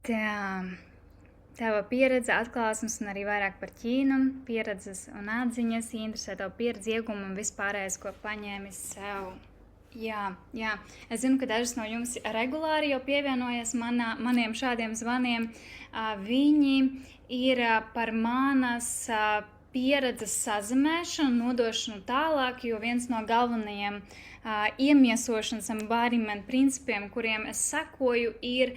Tā, tava pieredze, atklāsmes un arī vairāk par Ķīnu, pieredzes un atziņas, interesē tavu pieredzi, iegumu un vispārējais, ko paņēmi sev. Jā. Es zinu, ka dažas no jums regulāri jau pievienojas maniem šādiem zvaniem. Viņi ir par manas pieredzes sazemēšanu, nodošanu tālāk, jo viens no galvenajiem iemiesošanas embodiment principiem, kuriem es sekoju, ir,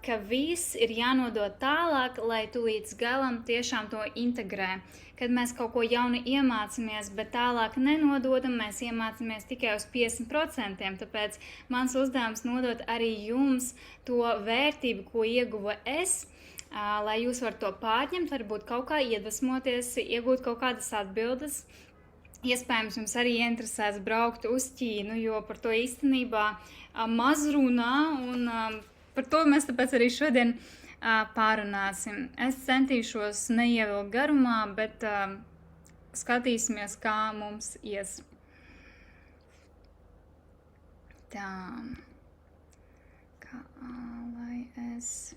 ka viss ir jānodod tālāk, lai tu līdz galam tiešām to integrē. Kad mēs kaut ko jaunu iemācāmies, bet tālāk nenododam, mēs iemācāmies tikai uz 50%, tāpēc mans uzdevums nodot arī jums to vērtību, ko ieguva es, lai jūs varat to pārņemt, varbūt kaut kā iedvesmoties, iegūt kaut kādas atbildes. Iespējams, jums arī interesēs braukt uz Ķīnu, jo par to īstenībā maz runā, un par to mēs tāpēc arī šodien pārunāsim. Es centīšos neievilkt garumā, bet skatīsimies, kā mums ies. Tā, kā lai es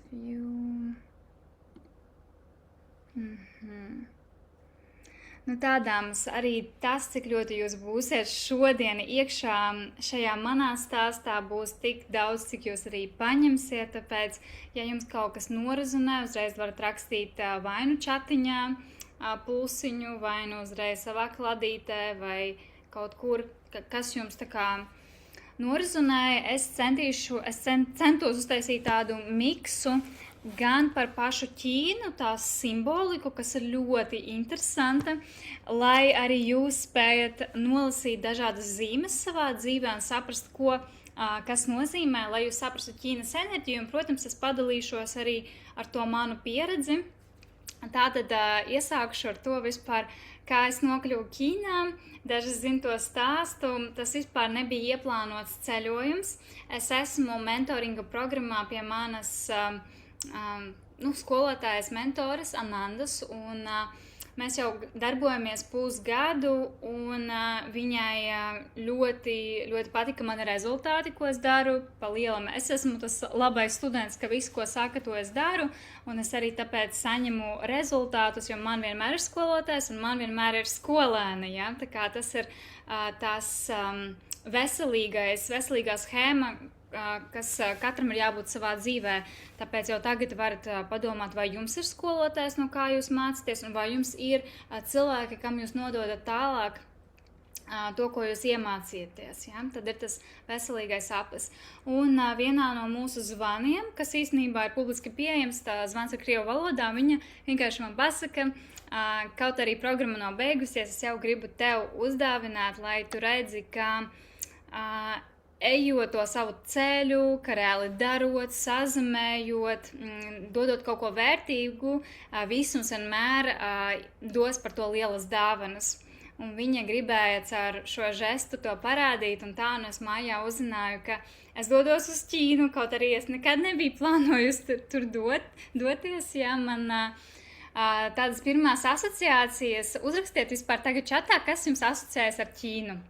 Nu, tādāms arī tas, cik ļoti jūs būsiet šodien iekšā šajā manā stāstā, būs tik daudz, cik jūs arī paņemsiet, tāpēc, ja jums kaut kas norezonē, uzreiz varat rakstīt vai nu čatiņā pulsiņu, vai nu uzreiz savā kladītē, vai kaut kur, kas jums tā kā norezonēja. Es centos uztaisīt tādu miksu, gan par pašu Ķīnu, tās simboliku, kas ir ļoti interesanta, lai arī jūs spējat nolasīt dažādas zīmes savā dzīvē un saprast, kas nozīmē, lai jūs saprastu Ķīnas enerģiju, un, protams, es padalīšos arī ar to manu pieredzi. Tātad iesākšu ar to vispār, kā es nokļuvu Ķīnā. Dažas zinu to stāstu, tas vispār nebija ieplānots ceļojums. Es esmu mentoringa programmā pie manas skolotājas mentoras Amandas, un mēs jau darbojamies pusgadu, un viņai ļoti, ļoti patika mani rezultāti, ko es daru. Pa lielam es esmu tas labais students, ka visu, ko saka, to es daru, un es arī tāpēc saņemu rezultātus, jo man vienmēr ir skolotājs, un man vienmēr ir skolēna, ja? Tā kā tas ir tās veselīgā schēma, kas katram ir jābūt savā dzīvē. Tāpēc jau tagad varat padomāt, vai jums ir skolotājs, no kā jūs mācāties, un vai jums ir cilvēki, kam jūs nododat tālāk to, ko jūs iemācījāties. Ja? Tad ir tas veselīgais aplis. Un vienā no mūsu zvaniem, kas īstenībā ir publiski pieejams, tā zvans ir krievu valodā, viņa vienkārši man pasaka, kaut arī programma nav beigusies, es jau gribu tev uzdāvināt, lai tu redzi, ka ejot to savu ceļu, ka reāli darot, sazemējot, dodot kaut ko vērtīgu, visums vienmēr dos par to lielas dāvanas. Un viņa gribēja ar šo žestu to parādīt, un tā, un es mājā uzzināju, ka es dodos uz Ķīnu, kaut arī es nekad nebiju plānojusi tur doties, ja man tādas pirmās asociācijas, uzrakstiet vispār tagad čatā, kas jums asociējas ar Ķīnu.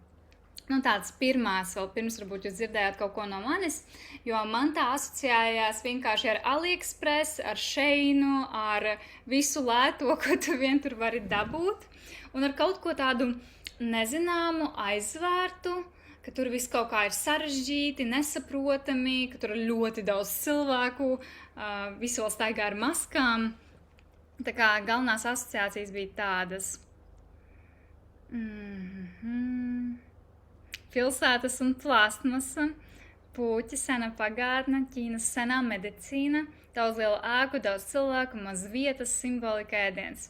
Tādas pirmās, vēl pirms varbūt jūs dzirdējāt kaut ko no manis, jo man tā asociējās vienkārši ar AliExpress, ar Sheinu, ar visu lēto, ko tu vien tur vari dabūt, un ar kaut ko tādu nezināmu, aizvērtu, ka tur viss kaut kā ir sarežģīti, nesaprotami, ka tur ir ļoti daudz cilvēku, visi vēl staigā ar maskām. Tā kā galvenās asociācijas bija tādas. Pilsētas un plastmasa, puķi, sena pagātne, Ķīnas senā medicīna, daudz lielu ēku, daudz cilvēku, maz vietas, simbolika ēdiens.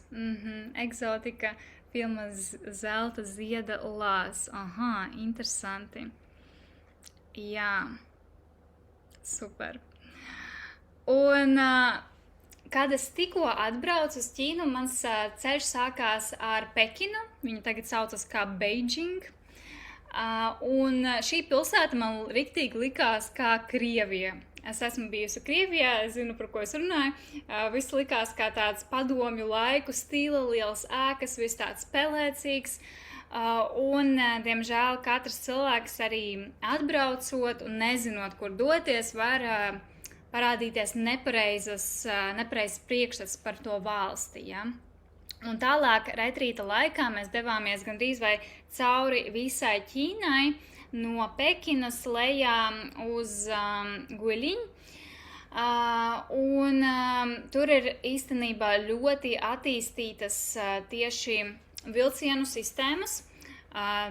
Eksotika, filma Zelta zieda lās. Aha, interesanti. Jā, super. Un kad es tikko atbraucu uz Ķīnu, mans ceļš sākās ar Pekinu, viņu tagad saucas kā Beijing. Un šī pilsēta man riktīgi likās kā Krievija. Es esmu bijusi Krievijā, es zinu, par ko es runāju. Viss likās kā tāds padomju laiku stila, liels ēkas, viss tāds pelēcīgs. Un, diemžēl, katrs cilvēks arī atbraucot un nezinot, kur doties, var parādīties nepareizs priekšstats par to valsti, ja. Un tālāk retrīta laikā mēs devāmies gandrīz vai cauri visai Ķīnai, no Pekinas lejā uz Guļiņu. Tur ir īstenībā ļoti attīstītas tieši vilcienu sistēmas.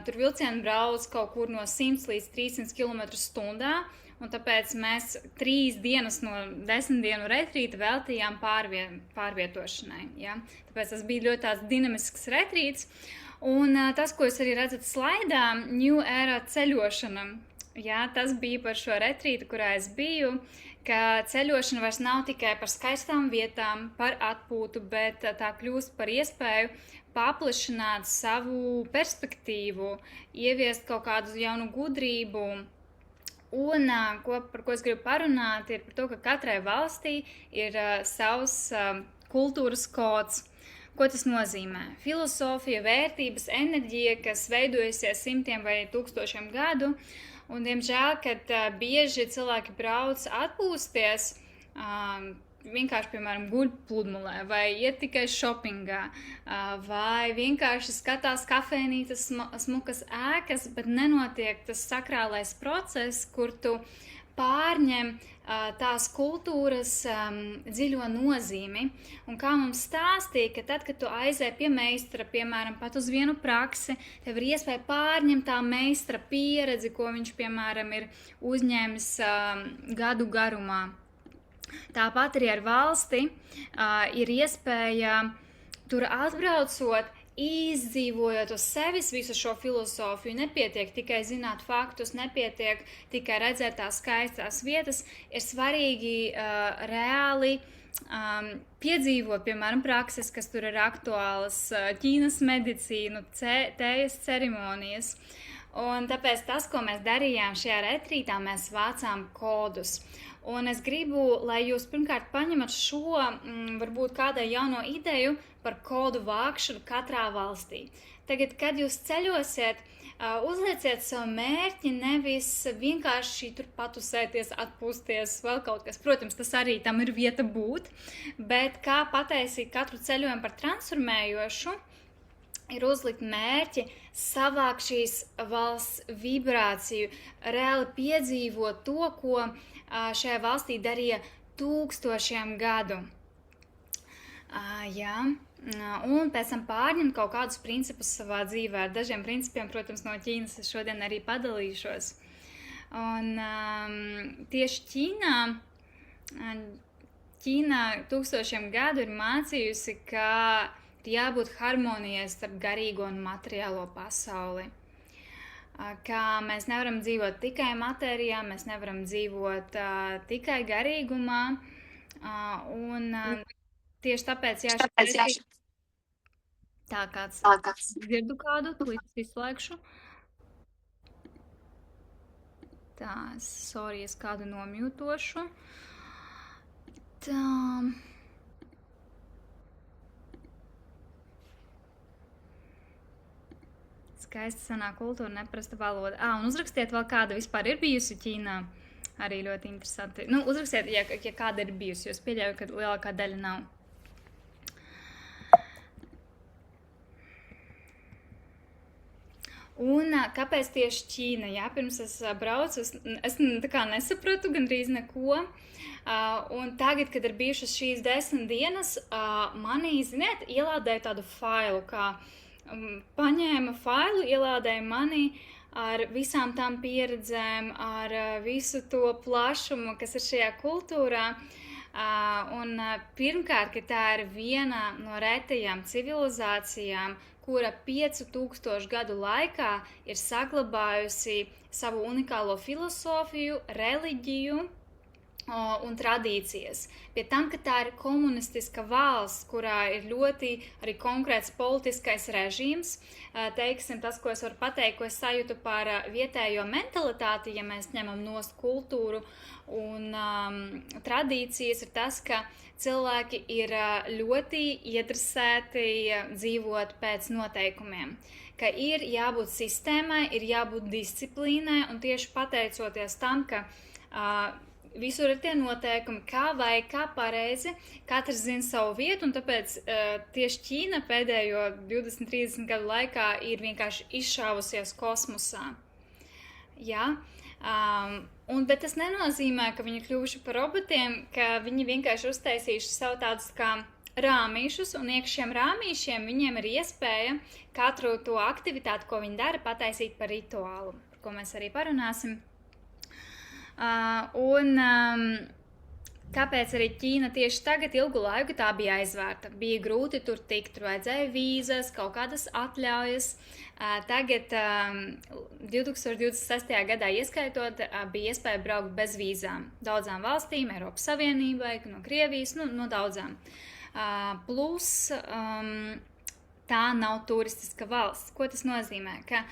Tur vilcieni brauc kaut kur no 100 līdz 300 km/h, un tāpēc mēs 3 dienas no 10 dienu retrīta veltījām pārvietošanai. Ja? Tāpēc tas bija ļoti tāds dinamisks retrīts. Un tas, ko jūs arī redzat slaidā, New Era ceļošana, ja? Tas bija par šo retrītu, kurā es biju, ka ceļošana vairs nav tikai par skaistām vietām, par atpūtu, bet tā kļūst par iespēju paplašināt savu perspektīvu, ieviest kaut kādu jaunu gudrību. Un par ko es gribu parunāt, ir par to, ka katrai valstī ir savs kultūras kods. Ko tas nozīmē? Filosofija, vērtības, enerģija, kas veidojusies simtiem vai tūkstošiem gadu. Un, diemžēl, kad bieži cilvēki brauc atpūsties, vienkārši, piemēram, guļ pludmalē, vai iet tikai šopingā, vai vienkārši skatās kafejnīcas smukas ēkas, bet nenotiek tas sakrālais process, kur tu pārņem tās kultūras dziļo nozīmi. Un kā mums stāstīja, ka tad, kad tu aizēji pie meistara, piemēram, pat uz vienu praksi, tev ir iespēja pārņemt tā meistara pieredzi, ko viņš, piemēram, ir uzņēmis gadu garumā. Tāpat arī ar valsti ir iespēja tur atbraucot, izdzīvojot uz sevis visu šo filosofiju. Nepietiek tikai zināt faktus, nepietiek tikai redzēt tās skaistās vietas. Ir svarīgi reāli piedzīvot, piemēram, prakses, kas tur ir aktuālas, Ķīnas medicīnu, tējas ceremonijas. Un tāpēc tas, ko mēs darījām šajā retrītā, mēs vācām kodus. Un es gribu, lai jūs pirmkārt paņemat šo, varbūt kādai jauno ideju par kodu vākšanu katrā valstī. Tagad, kad jūs ceļosiet, uzlieciet savu mērķi, nevis vienkārši tur patusēties, atpūsties, vēl kaut kas. Protams, tas arī tam ir vieta būt, bet kā pataisīt katru ceļojumu par transformējošu, ir uzlikt mērķi, savākt šīs valsts vibrāciju, reāli piedzīvot to, ko šajā valstī darīja tūkstošiem gadu. Jā. Un pēc tam pārņemt kaut kādus principus savā dzīvē. Ar dažiem principiem, protams, no Ķīnas es šodien arī padalīšos. Un tieši Ķīnā tūkstošiem gadu ir mācījusi, ka ir jābūt harmonijai starp garīgo un materiālo pasauli. Ka mēs nevaram dzīvot tikai matērijā, mēs nevaram dzīvot tikai garīgumā. Un tieši tāpēc tā kāds dzirdu kādu, līdz izslēgšu. Tā, sorry, es kādu nomjūtošu. Tā. Skaista senā kultūra, neparasta valoda. Un uzrakstiet vēl, kāda vispār ir bijusi Ķīnā. Arī ļoti interesanti. Nu, uzrakstiet, ja kāda ir bijusi, jo es pieļauju, ka lielākā daļa nav. Un kāpēc tieši Ķīna? Jā, pirms es braucu, es tā kā nesapratu gandrīz neko. Un tagad, kad ir bijušas šīs 10 dienas, manī, ziniet, ielādēja tādu failu, kā paņēma failu, ielādēja mani ar visām tām pieredzēm, ar visu to plašumu, kas ir šajā kultūrā. Un pirmkārt, ka tā ir viena no retajām civilizācijām, kura 5000 gadu laikā ir saglabājusi savu unikālo filosofiju, reliģiju un tradīcijas. Pie tam, ka tā ir komunistiska valsts, kurā ir ļoti arī konkrēts politiskais režīms, teiksim, tas, ko es varu pateikt, ko es sajūtu par vietējo mentalitāti, ja mēs ņemam nost kultūru un tradīcijas, ir tas, ka cilvēki ir ļoti ieinteresēti dzīvot pēc noteikumiem, ka ir jābūt sistēmai, ir jābūt disciplīnai, un tieši pateicoties tam, ka visur ir tie noteikumi, kā vajag, kā pareizi, katrs zina savu vietu, un tāpēc tieši Ķīna pēdējo 20-30 gadu laikā ir vienkārši izšāvusies kosmosā. Jā, bet tas nenozīmē, ka viņi kļuvuši par robotiem, ka viņi vienkārši uztaisījuši sev tādus kā rāmīšus, un iekš šiem rāmīšiem viņiem ir iespēja katru to aktivitāti, ko viņi dara, pataisīt par rituālu, par ko mēs arī parunāsim. Kāpēc arī Ķīna tieši tagad ilgu laiku tā bija aizvērta? Bija grūti tur tikt, tur vajadzēja vīzas, kaut kādas atļaujas. Tagad 2026. gadā ieskaitot, bija iespēja braukt bez vīzām. Daudzām valstīm, Eiropas Savienībai, no Krievijas, no daudzām. Plus tā nav turistiska valsts. Ko tas nozīmē? Ka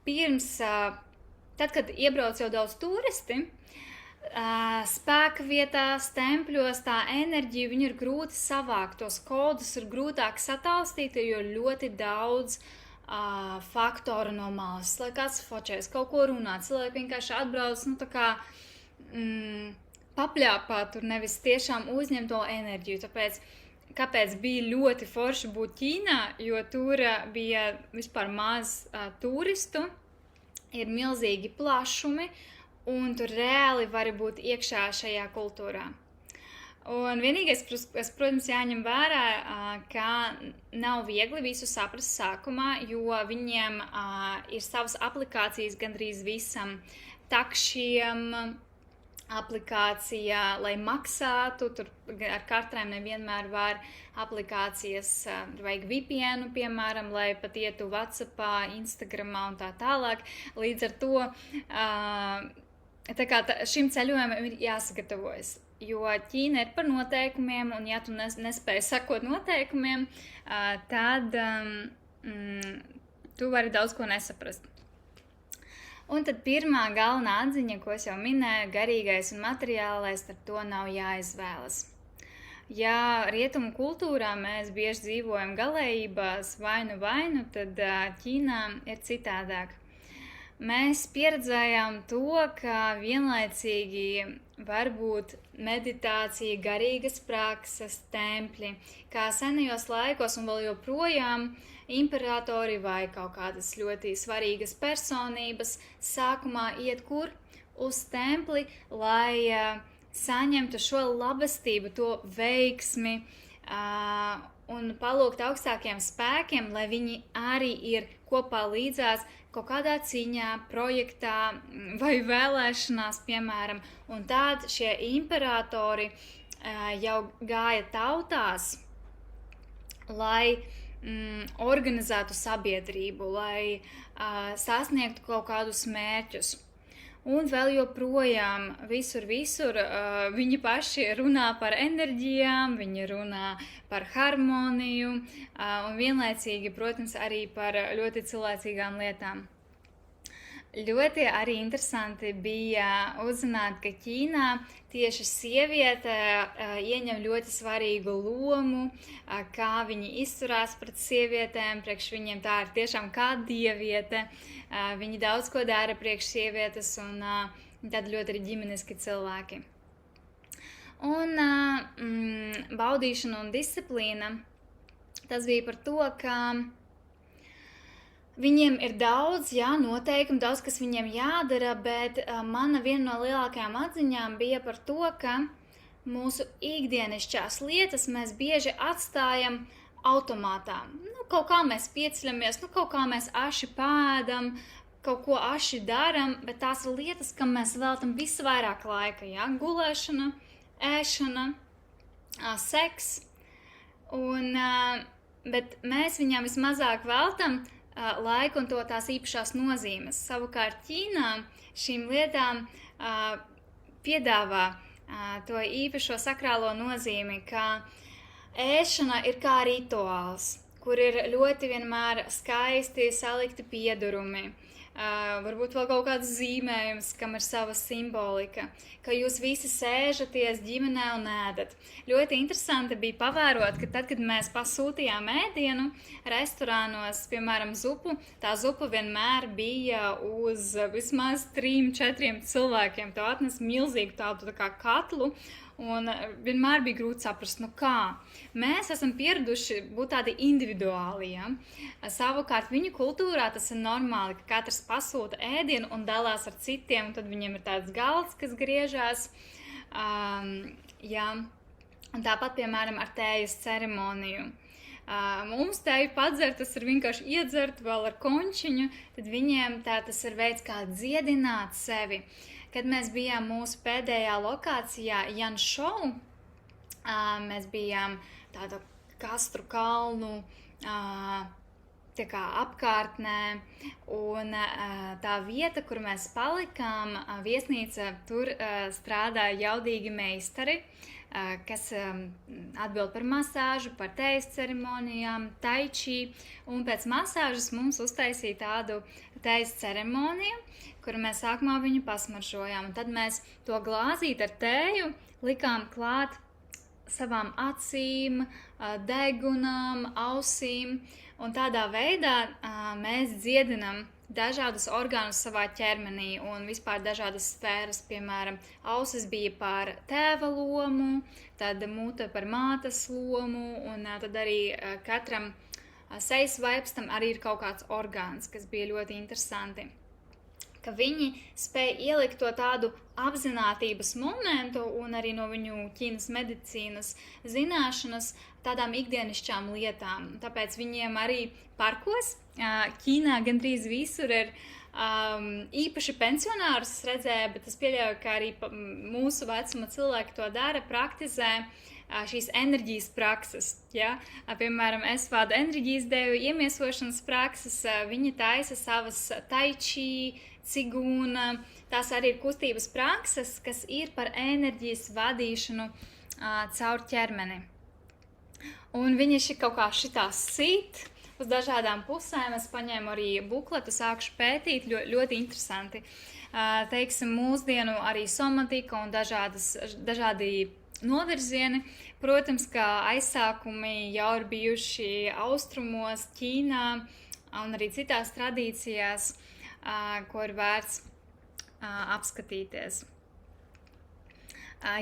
pirms, tad, kad iebrauc jau daudz turisti, spēka vietās, tempļos, tā enerģija, viņu ir grūti savākt, tos kodus ir grūtāk sataustīt, jo ļoti daudz faktoru no malas. Lai kāds fočēs, kaut ko runā, cilvēki vienkārši atbrauc, papļāpāt tur, nevis tiešām uzņem to enerģiju. Tāpēc, kāpēc bija ļoti forši būt Ķīnā, jo tur bija vispār maz turistu, ir milzīgi plašumi, un tur reāli var būt iekšā šajā kultūrā. Un vienīgais, kas, protams, jāņem vērā, ka nav viegli visu saprast sākumā, jo viņiem ir savas aplikācijas gandrīz visam takšiem, aplikācija, lai maksātu, tur ar kartēm nevienmēr var aplikācijas, vajag VPN, piemēram, lai pat ietu WhatsAppā, Instagramā un tā tālāk. Līdz ar to šim ceļojumam ir jāsagatavojas, jo Ķīna ir par noteikumiem, un ja tu nespēji sakot noteikumiem, tad tu vari daudz ko nesaprast. Un tad pirmā galvenā atziņa, ko es jau minēju, garīgais un materiālais, ar to nav jāizvēlas. Ja rietumu kultūrā mēs bieži dzīvojam galējībās vainu, tad Ķīnā ir citādāk. Mēs pieredzējām to, ka vienlaicīgi var būt meditācija, garīgas prakses, tempļi, kā senajos laikos un vēl joprojām imperatori vai kaut kādas ļoti svarīgas personības sākumā iet kur? Uz templi, lai saņemtu šo labestību, to veiksmi un palūgt augstākiem spēkiem, lai viņi arī ir kopā līdzās kaut kādā cīņā, projektā vai vēlēšanās, piemēram. Un tād šie imperatori jau gāja tautās, lai organizētu sabiedrību, lai sasniegtu kaut kādus mērķus. Un vēl joprojām visur viņi paši runā par enerģijām, viņi runā par harmoniju un vienlaicīgi, protams, arī par ļoti cilvēcīgām lietām. Ļoti arī interesanti bija uzzināt, ka Ķīnā tieši sieviete ieņem ļoti svarīgu lomu, kā viņi izturās pret sievietēm, priekš viņiem tā ir tiešām kā dieviete, viņi daudz ko dara priekš sievietes un tad ļoti arī ģimeniski cilvēki. Un baudīšana un disciplīna, tas bija par to, ka viņiem ir daudz, noteikumi, daudz, kas viņiem jādara, bet mana viena no lielākajām atziņām bija par to, ka mūsu ikdienišķās lietas mēs bieži atstājam automātā. Kaut kā mēs pieceļamies, kaut kā mēs aši pēdam, kaut ko aši daram, bet tās ir lietas, kam mēs veltam visvairāk laika, gulēšana, ēšana, seks, bet mēs viņām vismazāk veltam laiku un to tās īpašās nozīmes. Savukārt Ķīnā šīm lietām piedāvā to īpašo sakrālo nozīmi, ka ēšana ir kā rituāls, kur ir ļoti vienmēr skaisti salikti piedurumi, varbūt vēl kaut kāds zīmējums, kam ir sava simbolika, ka jūs visi sēžaties ģimenē un ēdat. Ļoti interesanti bija pavērot, ka tad, kad mēs pasūtījām ēdienu restorānos, piemēram, zupu, tā zupa vienmēr bija uz vismaz 3-4 cilvēkiem. To atnes milzīgu tādu tā kā katlu, un vienmēr bija grūti saprast, kā. Mēs esam pieraduši būt tādi individuāli, ja? Savukārt viņu kultūrā tas ir normāli, ka katrs pasūta ēdienu un dalās ar citiem, un tad viņiem ir tāds galds, kas griežās. Ja? Un tāpat, piemēram, ar tējas ceremoniju. Mums tēju padzert, tas ir vienkārši iedzert vēl ar končiņu, tad viņiem tas ir veids, kā dziedināt sevi. Kad mēs bijām mūsu pēdējā lokācijā Janšou, mēs bijām tāda Kastru kalnu tā kā apkārtnē, un tā vieta, kur mēs palikām, viesnīca, tur strādāja jaudīgi meistari, kas atbild par masāžu, par tējas ceremonijām, taiči, un pēc masāžas mums uztaisīja tādu tējas ceremoniju, kuru mēs sākumā viņu pasmaršojām, un tad mēs to glāzīt ar tēju likām klāt savām acīm, degunām, ausīm, un tādā veidā mēs dziedinam dažādus orgānus savā ķermenī un vispār dažādas sfēras, piemēram, ausis bija par tēva lomu, tad mute par mātes lomu, un tad arī katram sejas vaipstam arī ir kaut kāds orgāns, kas bija ļoti interesanti. Ka viņi spēja ielikt to tādu apzinātības momentu un arī no viņu Ķīnas medicīnas zināšanas tādām ikdienišķām lietām. Tāpēc viņiem arī parkos Ķīnā gandrīz visur ir īpaši pensionārus redzēju, bet es pieļauju, ka arī mūsu vecuma cilvēki to dara, praktizē šīs enerģijas prakses. Ja? Piemēram, es vādu enerģijas devu iemiesošanas prakses, viņi taisa savas taiči, cigūna, tās arī ir kustības prakses, kas ir par enerģijas vadīšanu caur ķermeni. Un viņi kaut kā šitā sit uz dažādām pusēm, es paņēmu arī bukletu, sākšu pētīt, ļoti interesanti. Teiksim, mūsdienu arī somatika un dažādi novirzieni. Protams, ka aizsākumi jau ir bijuši austrumos, Ķīnā un arī citās tradīcijās, ko ir vērts apskatīties.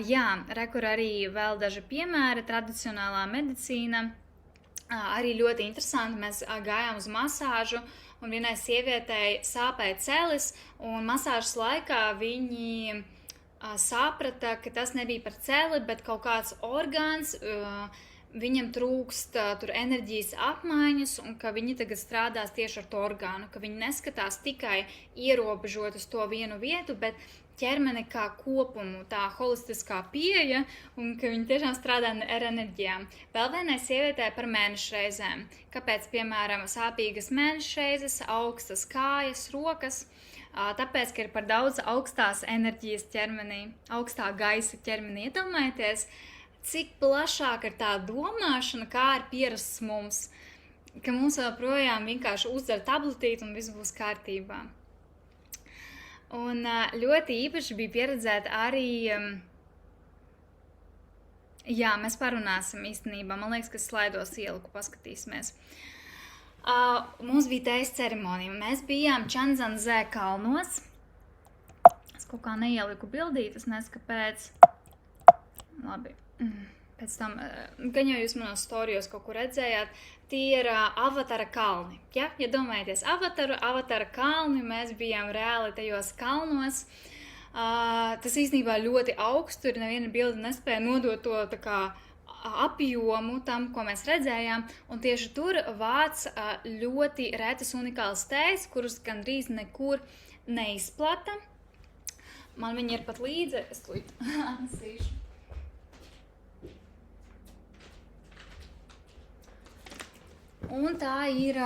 Jā, rekur arī vēl daži piemēri, tradicionālā medicīna, arī ļoti interesanti, mēs gājām uz masāžu, un vienai sievietei sāpēja celis, un masāžas laikā viņi saprata, ka tas nebija par celi, bet kaut kāds orgāns, viņam trūkst tur enerģijas apmaiņas, un ka viņi tagad strādās tieši ar to orgānu, ka viņi neskatās tikai ierobežot uz to vienu vietu, bet ķermeni kā kopumu, tā holistiskā pieeja, un ka viņi tiešām strādā ar enerģijām. Vēl vienai sievietē par mēnešreizēm. Kāpēc, piemēram, sāpīgas mēnešreizes, augstas kājas, rokas? Tāpēc, ka ir par daudz augstās enerģijas ķermenī, augstā gaisa ķermenī. Iedomājieties, cik plašāk ir tā domāšana, kā ir pierasts mums, ka mums joprojām vienkārši uzdzer tabletīti un viss būs kārtībā. Un ļoti īpaši bija pieredzēt arī, jā, mēs parunāsim īstenībā, man liekas, ka slaidos ieliku, paskatīsimies. Mums bija tējas ceremonija, mēs bijām Čanzanzē kalnos, es kaut kā neieliku bildīt, es nezinu, kāpēc, labi. Pēc tam, gan jau jūs manos storijos kaut kur redzējāt, tie ir Avatara kalni. Ja domājieties, Avatara kalni, mēs bijām reāli tajos kalnos. Tas īstenībā ļoti augstu, tur neviena bilde nespēja nodot to tā kā apjomu tam, ko mēs redzējām, un tieši tur vāc ļoti retas unikālas tējas, kuras gandrīz nekur neizplata. Man viņi ir pat līdzi, es to atnesīšu. Un tā ir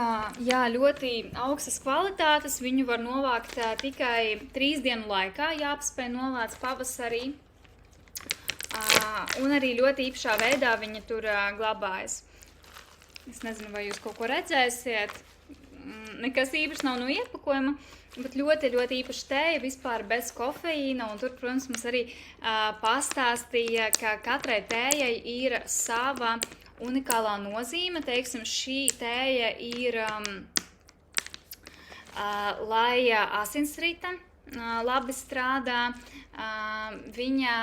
ļoti augstas kvalitātes, viņu var novākt tikai 3 dienu laikā, jāapspēj novāc pavasarī. Un arī ļoti īpašā veidā viņa tur glabājas. Es nezinu, vai jūs kaut ko redzēsiet. nekas īpaši nav no iepakojuma, bet ļoti, ļoti īpaši tēja vispār bez kofeīna, un tur, protams, mums arī pastāstīja, ka katrai tējai ir sava unikālā nozīme. Teiksim, šī tēja ir, lai asinsrite labi strādā, viņa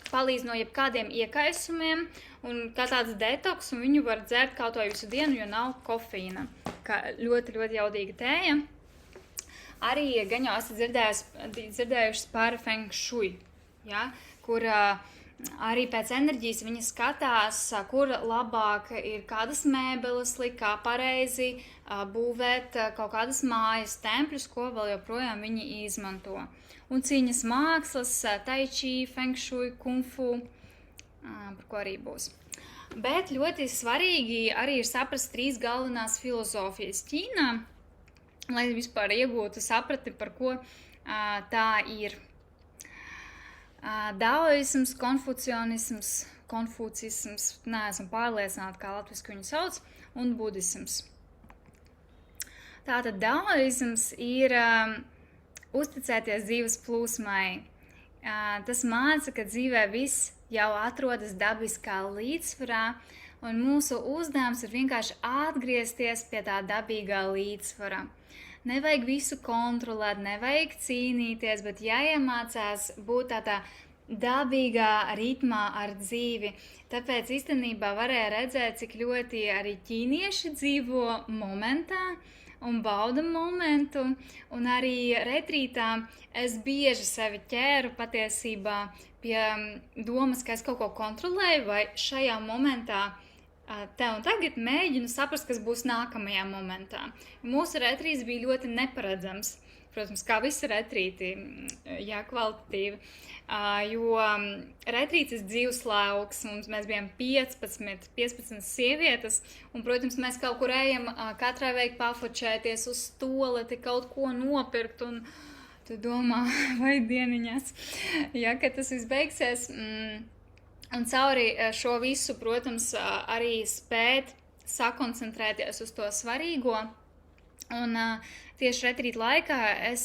palīdz no jebkādiem iekaisumiem, un kā tāds detoks, un viņu var dzert kaut vai visu dienu, jo nav kofeīna. Kā ļoti, ļoti jaudīga tēja. Arī gan jau esat dzirdējuši par feng shui, ja, kur arī pēc enerģijas viņi skatās, kur labāk ir kādas mēbeles likt, kā pareizi būvēt kaut kādas mājas tempļus, ko vēl joprojām viņi izmanto. Un cīņas mākslas, tai chi, feng shui, kung fu, par ko arī būs. Bet ļoti svarīgi arī ir saprast 3 galvenās filozofijas Ķīnā, lai vispār iegūtu sapratni, par ko tā ir. Daoisms, konfucisms, neesmu pārliecināta, kā latviski viņu sauc, un budisms. Tātad daoisms ir uzticēties dzīves plūsmai. Tas māca, ka dzīvē viss jau atrodas dabiskā līdzsvarā, un mūsu uzdevums ir vienkārši atgriezties pie tā dabīgā līdzsvara. Nevajag visu kontrolēt, nevajag cīnīties, bet jāiemācās būt tādā dabīgā ritmā ar dzīvi. Tāpēc īstenībā varēja redzēt, cik ļoti arī ķīnieši dzīvo momentā un bauda momentu, un arī retrītā es bieži sevi ķēru patiesībā pie domas, ka es kaut ko kontrolēju, vai šajā momentā te un tagad mēģinu saprast, kas būs nākamajā momentā. Mūsu retrīts bija ļoti neparedzams, protams, kā visi retrīti, jā, kvalitatīvi, jo retrīts ir dzīves lauks, mums mēs bijām 15 sievietes, un, protams, mēs kaut kur ejam, katrai vajag pafočēties uz stoleti, kaut ko nopirkt, un tu domā, vai dieniņas, ja, kad tas viss beigsies, un cauri šo visu, protams, arī spēt sakoncentrēties uz to svarīgo. Un tieši retrīta laikā es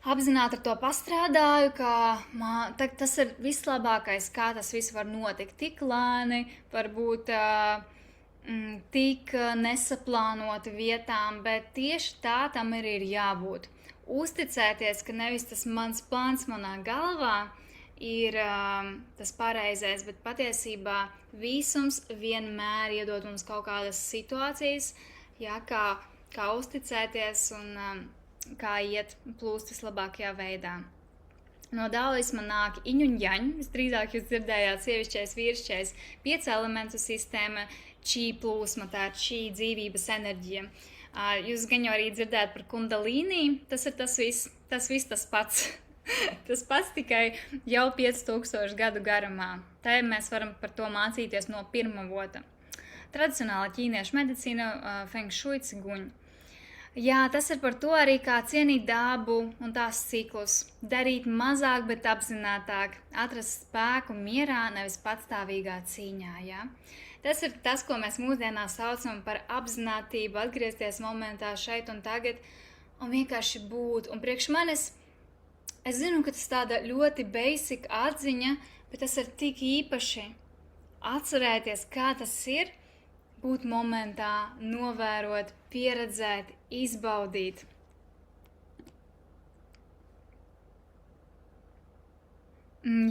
apzināti ar to pastrādāju, ka tas ir vislabākais, kā tas viss var notikt. Tik lēni, varbūt tik nesaplānoti vietām, bet tieši tā tam ir jābūt. Uzticēties, ka nevis tas mans plāns manā galvā ir tas pareizais, bet patiesībā visums vienmēr iedod mums kaut kādas situācijas, jā, kā uzticēties un kā iet plūst vislabākajā veidā. No daoisma nāk iņ un jaņ, visdrīzāk jūs dzirdējāt sievišķais, vīrišķais, 5 elementu sistēma, čī plūsma, tā ir čī dzīvības enerģija. Jūs gan jau arī dzirdējāt par kundalīnī, tas ir tas pats. Tas pats tikai jau 5000 gadu garumā. Te mēs varam par to mācīties no pirmā vota. Tradicionāla ķīniešu medicīna, feng shui, ciguņa. Jā, tas ir par to arī, kā cienīt dabu un tās ciklus. Darīt mazāk, bet apzinātāk. Atrast spēku mierā, nevis patstāvīgā cīņā, jā. Tas ir tas, ko mēs mūsdienās saucam par apzinātību, atgriezties momentā šeit un tagad un vienkārši būt. Un priekš manis es zinu, ka tas tāda ļoti basic atziņa, bet tas ir tik īpaši atcerēties, kā tas ir, būt momentā, novērot, pieredzēt, izbaudīt.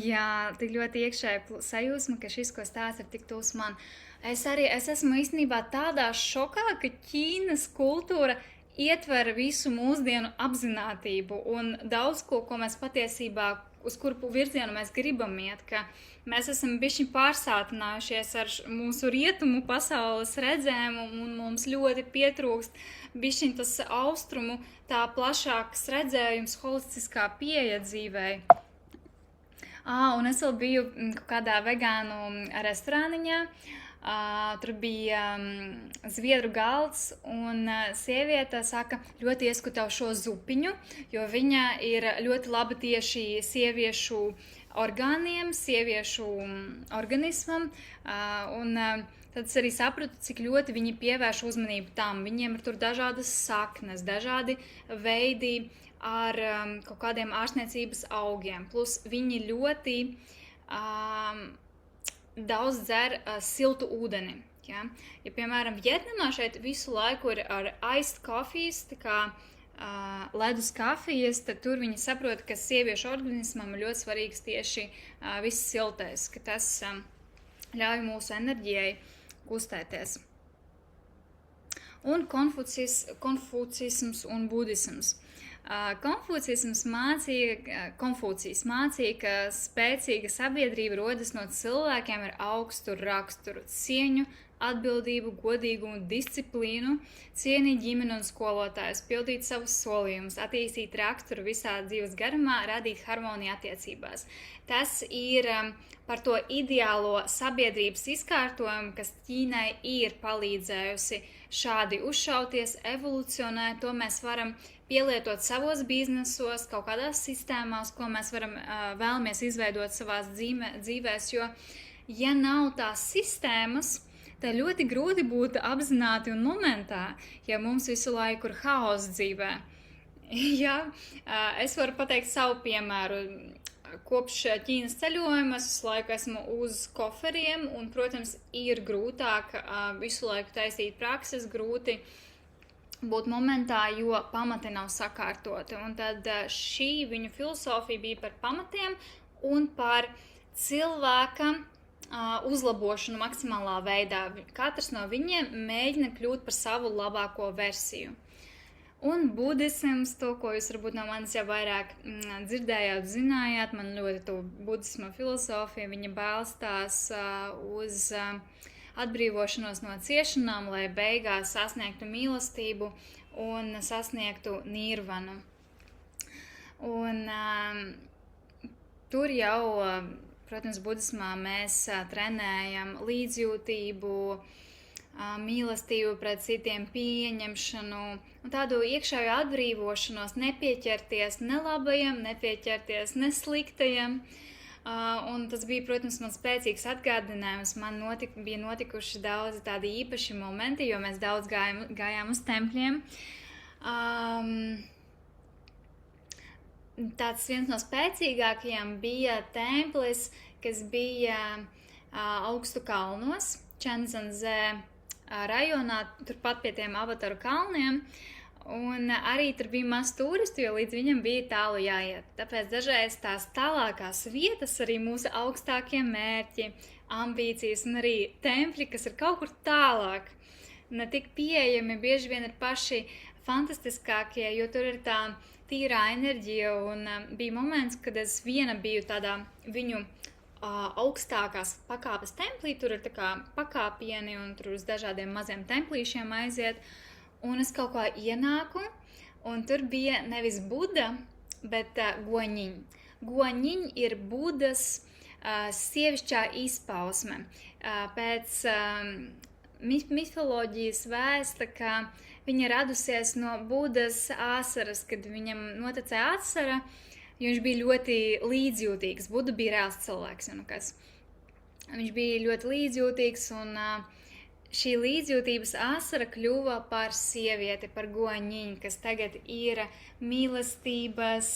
Jā, tik ļoti iekšēja sajūsma, ka šis, ko stāsts, ir tik tūs man. Es esmu īstenībā tādā šokā, ka Ķīnas kultūra ietver visu mūsdienu apzinātību un daudz ko mēs patiesībā, uz kuru virzienu mēs gribam iet, ka mēs esam bišķi pārsātinājušies ar mūsu rietumu pasaules redzējumu un mums ļoti pietrūkst bišķi tas austrumu, tā plašāks redzējums, holistiskā pieeja dzīvei. Un es vēl biju kādā vegānu restorāniņā, tur bija zviedru galds, un sieviete saka, ļoti ieskutau šo zupiņu, jo viņa ir ļoti laba tieši sieviešu orgāniem, sieviešu organismam, un tad es arī sapratu, cik ļoti viņi pievērš uzmanību tam. Viņiem ir tur dažādas saknes, dažādi veidi ar kaut kādiem ārstniecības augiem. Plus viņi ļoti daudz dzer siltu ūdeni. Ja, piemēram, Vietnamā šeit visu laiku ir ar iced coffees, tā kā ledus kafijas, tad tur viņi saprot, ka sieviešu organismam ir ļoti svarīgs tieši viss siltais, ka tas ļauj mūsu enerģijai kustēties. Un konfucisms un budisms. Konfucijs mācīja, ka spēcīga sabiedrība rodas no cilvēkiem ar augstu raksturu, cieņu, atbildību, godīgumu, disciplīnu, cienīt ģimeni un skolotājus, pildīt savus solījumus, attīstīt raksturu visā dzīves garumā, radīt harmoniju attiecībās. Tas ir par to ideālo sabiedrības izkārtojumu, kas Ķīnai ir palīdzējusi šādi uzšauties, evolucionēt. To mēs varam pielietot savos biznesos, kaut kādās sistēmās, ko mēs vēlamies izveidot savās dzīvēs, jo ja nav tās sistēmas, tad ļoti grūti būt apzināti un momentā, ja mums visu laiku ir haoss dzīvē. Ja, es varu pateikt savu piemēru. Kopš Ķīnas ceļojuma es visu laiku esmu uz koferiem, un, protams, ir grūtāk visu laiku taisīt prakses, grūti būt momentā, jo pamati nav sakārtoti. Un tad šī viņu filosofija bija par pamatiem un par cilvēka uzlabošanu maksimālā veidā. Katrs no viņiem mēģina kļūt par savu labāko versiju. Un budisms, to, ko jūs varbūt no manis jau vairāk dzirdējāt, zinājāt, man ļoti to budisma filosofija, viņa balstās uz atbrīvošanos no ciešanām, lai beigās sasniegtu mīlestību un sasniegtu nirvanu. Un tur jau, protams, budismā mēs trenējam līdzjūtību, mīlestību pret citiem, pieņemšanu un tādu iekšējo atbrīvošanos, nepieķerties ne labajam, nepieķerties ne sliktajam. Un tas bija, protams, man spēcīgs atgādinājums. Man bija notikuši daudzi tādi īpaši momenti, jo mēs daudz gājām uz tempļiem. Tāds viens no spēcīgākajiem bija templis, kas bija augstu kalnos, Čenzanzē rajonā, turpat pie tiem Avataru kalniem, un arī tur bija maz turistu, jo līdz viņam bija tālu jāiet. Tāpēc dažreiz tās tālākās vietas, arī mūsu augstākie mērķi, ambīcijas un arī tempļi, kas ir kaut kur tālāk, ne tik pieejami, bieži vien ir paši fantastiskākie, jo tur ir tā tīrā enerģija, un bija moments, kad es viena biju tādā viņu augstākās pakāpes templī, tur ir tā kā pakāpieni un tur uz dažādiem maziem templīšiem aiziet, un es kaut kā ienāku, un tur bija nevis Buda, bet Guaņiņ. Guaņiņ ir Budas sievišķā izpausme. Pēc mitoloģijas vēsta, ka viņa radusies no Budas asaras, kad viņam noticēja asara, jo viņš bija ļoti līdzjūtīgs. Buda bija reāls cilvēks. Viņš bija ļoti līdzjūtīgs, un šī līdzjūtības asara kļuva par sievieti, par Guaņiņu, kas tagad ir mīlestības,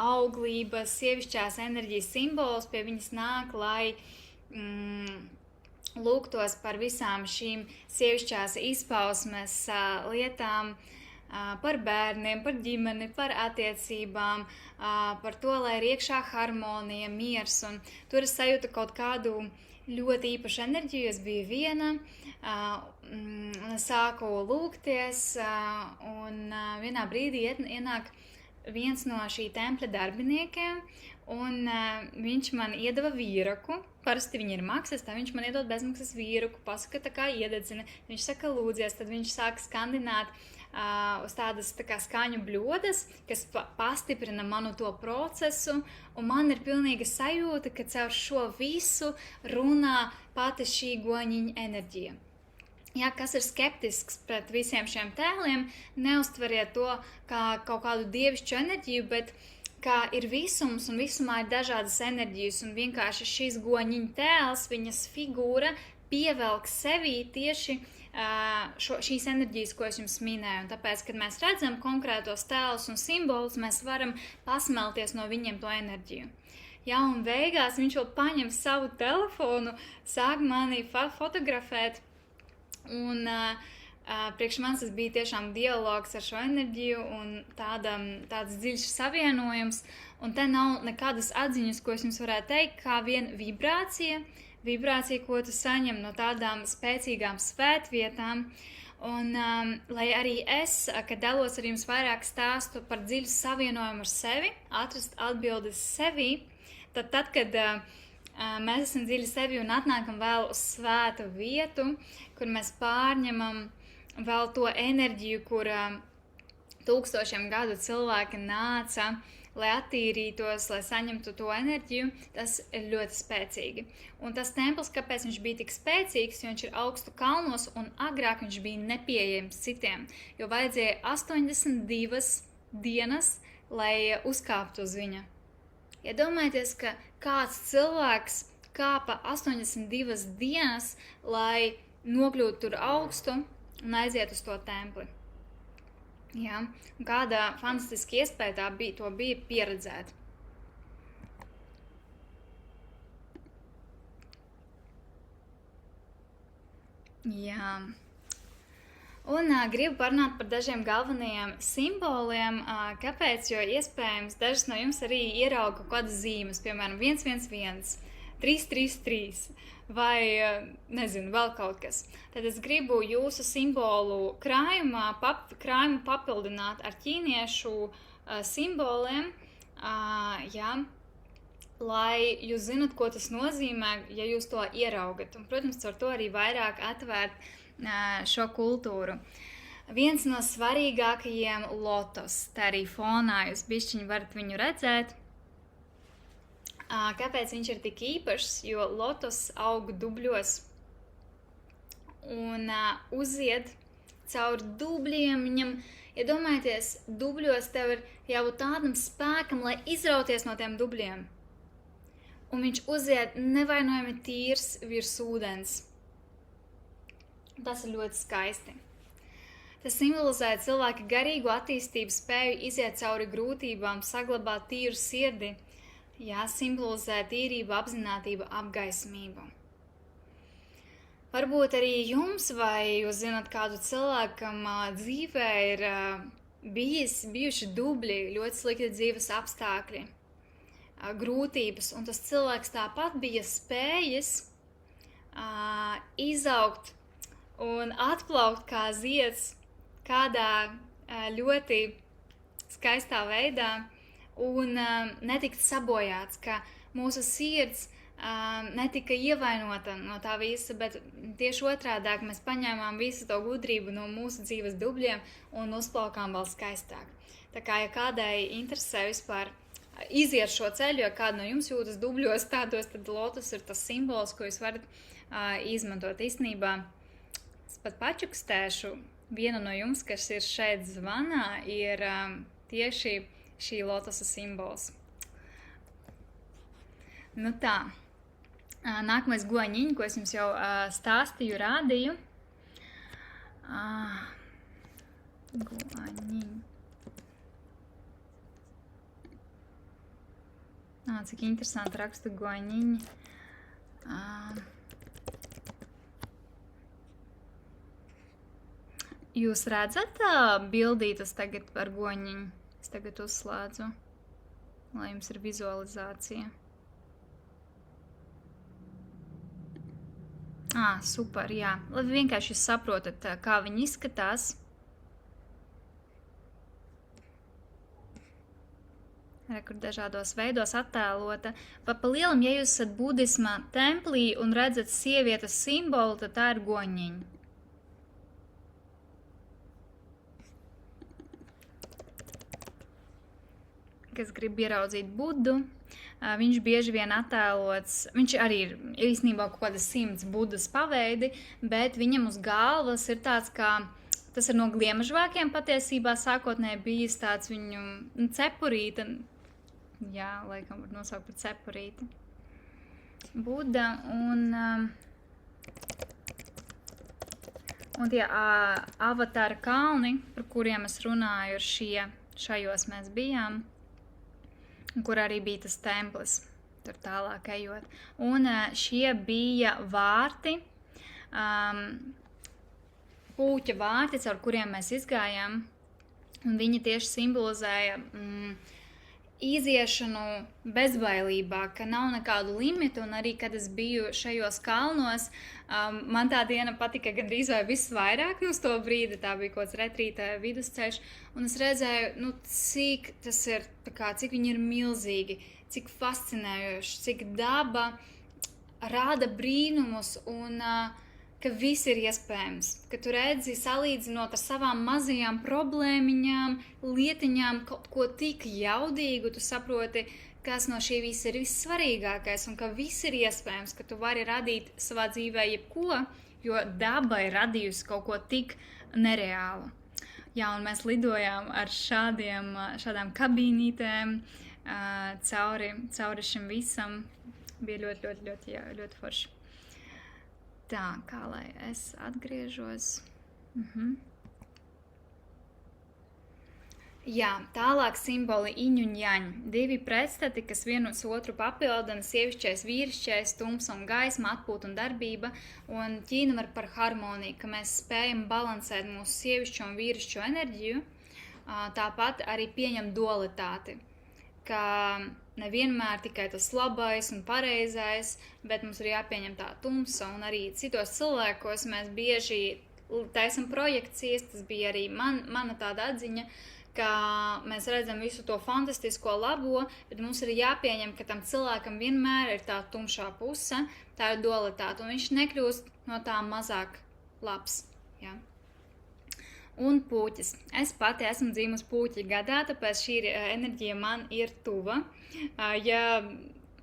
auglības, sievišķās enerģijas simbols. Pie viņas nāk, lai lūgtos par visām šīm sievišķās izpausmes lietām, par bērniem, par ģimeni, par attiecībām, par to, lai ir iekšā harmonija, miers. Un tur es sajūtu kaut kādu ļoti īpašu enerģiju. Es biju viena, un es sāku lūgties, un vienā brīdī ienāk viens no šī tempļa darbiniekiem, un viņš man iedeva vīraku. Parasti viņi ir maksas, tā viņš man iedod bezmaksas vīraku, pasaka, tā kā iededzina. Viņš saka lūdzies, tad viņš sāk skandināt uz tādas tā kā skaņu bļodas, kas pastiprina manu to procesu, un man ir pilnīga sajūta, ka caur šo visu runā pati šī goņiņa enerģija. Ja, kas ir skeptisks pret visiem šiem tēliem, neuztveriet to kā kaut kādu dievišķu enerģiju, bet kā ir visums un visumā ir dažādas enerģijas, un vienkārši šis goņiņa tēls, viņas figūra pievelk sevī tieši šīs enerģijas, ko es jums minēju. Un tāpēc, kad mēs redzam konkrētos tēlus un simbolus, mēs varam pasmelties no viņiem to enerģiju. Ja, un beigās viņš vēl paņem savu telefonu, sāk mani fotografēt, un priekš manis tas bija tiešām dialogs ar šo enerģiju un tāds dziļš savienojums, un te nav nekādas atziņas, ko es jums varētu teikt, kā vien vibrācija, ko tu saņem no tādām spēcīgām svētvietām, un lai arī es, kad dalos ar jums vairāk stāstu par dziļu savienojumu ar sevi, atrast atbildes sevī, tad, kad mēs esam dziļi sevi un atnākam vēl uz svētu vietu, kur mēs pārņemam vēl to enerģiju, kur tūkstošiem gadu cilvēki nāca, lai attīrītos, lai saņemtu to enerģiju, tas ir ļoti spēcīgi. Un tas templis, kāpēc viņš bija tik spēcīgs, jo viņš ir augstu kalnos un agrāk viņš bija nepieejams citiem, jo vajadzēja 82 dienas, lai uzkāptu uz viņa. Iedomājieties, ka kāds cilvēks kāpa 82 dienas, lai nokļūtu tur augstu un aiziet uz to templi. Ja? Un kāda fantastiska iespēja to bija pieredzēt. Jā. Un gribu parunāt par dažiem galvenajiem simboliem, kāpēc, jo iespējams dažas no jums arī ierauga kaut kādas zīmes, piemēram, 111, 333 vai, nezinu, vēl kaut kas. Tad es gribu jūsu simbolu krājumu papildināt ar ķīniešu simboliem, lai jūs zinat, ko tas nozīmē, ja jūs to ieraugat. Un, protams, ar to arī vairāk atvērt šo kultūru. Viens no svarīgākajiem lotos, tā arī fonā jūs bišķiņi varat viņu redzēt. Kāpēc viņš ir tik īpašs? Jo lotos aug dubļos un uzied caur dubļiem. Viņam, iedomājieties, dubļos tev ir jābūt tādam spēkam, lai izrauties no tiem dubļiem. Un viņš uzied nevainojami tīrs virs ūdens. Tas ir ļoti skaisti. Tas simbolizē cilvēka garīgo attīstību, spēju iziet cauri grūtībām, saglabāt tīru sirdi. Jā, simbolizē tīrību, apzinātību, apgaismību. Varbūt arī jums, vai jūs zināt kādu cilvēku, kam dzīvē ir bijuši dubļi, ļoti slikti dzīves apstākļi, grūtības, un tas cilvēks tāpat bija spējis izaugt un atplaukt kā zieds kādā ļoti skaistā veidā un netikt sabojāts, ka mūsu sirds netika ievainota no tā visa, bet tieši otrādāk mēs paņēmām visu to gudrību no mūsu dzīves dubļiem un uzplaukām vēl skaistāk. Tā kā, ja kādai interesē vispār iziet šo ceļu, ja kāda no jums jūtas dubļos tādos, tad lotus ir tas simbols, ko jūs varat izmantot īstenībā. Es pat pačukstēšu, viena no jums, kas ir šeit zvanā, ir tieši šī lotosa simbols. Nu tā, nākamais goņiņi, ko es jums jau stāstīju, rādīju. Goņiņi. Cik interesanti raksta goņiņi. Jūs redzat bildītas tagad par goņiņu? Es tagad uzslēdzu, lai jums ir vizualizācija. Super, jā. Lai vienkārši jūs saprotat, kā viņi izskatās. Kur dažādos veidos attēlota. Pa lielam, ja jūs esat budisma templī un redzat sievietes simbolu, tad tā ir goņiņa. kas grib ieraudzīt Budu. Viņš bieži vien attēlots, viņš arī ir īstenībā kaut kādas 100 Budas paveidi, bet viņam uz galvas ir tāds kā, tas ir no gliemežvākiem patiesībā sākotnēji bijis tāds viņu cepurīte, jā, laikam var nosaukt par cepurīti. Buda un tie avatāra kalni, par kuriem es runāju, ir šajos mēs bijām, kur arī bija tas templis, tur tālāk ejot. Un šie bija vārti, pūķa vārti, caur kuriem mēs izgājām, un viņi tieši simbolizēja iziešanu bezbailībā, ka nav nekādu limitu, un arī, kad es biju šajos kalnos, man tā diena patika gandrīz vai visvairāk uz to brīdi, tā bija kaut kāds retrīta vidusceļš, un es redzēju, cik tas ir, cik viņi ir milzīgi, cik fascinējoši, cik daba rāda brīnumus, un ka viss ir iespējams, ka tu redzi, salīdzinot ar savām mazajām problēmiņām, lietiņām, kaut ko tik jaudīgu, tu saproti, kas no šī visa ir vissvarīgākais, un ka viss ir iespējams, ka tu vari radīt savā dzīvē jebko, jo daba ir radījusi kaut ko tik nereālu. Jā, un mēs lidojām ar šādām kabīnītēm cauri šim visam. Bija ļoti forši. Tā, kā lai es atgriežos. Jā, tālāk simboli iņu un jaņ. 2 pretstati, kas vienus otru papildina, sievišķais, vīrišķais, tumsa un gaisma, atpūta un darbība. Un ķīna var par harmoniju, ka mēs spējam balansēt mūsu sievišķo un vīrišķo enerģiju. Tāpat arī pieņem dualitāti, ka nevienmēr tikai tas labais un pareizais, bet mums ir jāpieņem tā tumsa, un arī citos cilvēkos mēs bieži taisam projekcijas, tas bija arī mana tāda atziņa, ka mēs redzam visu to fantastisko labo, bet mums ir jāpieņem, ka tam cilvēkam vienmēr ir tā tumšā puse, tā ir dualitāte, un viņš nekļūst no tā mazāk labs, jā. Un pūķis. Es pati esmu dzīvusi pūķa gadā, tāpēc šī enerģija man ir tuva. Ja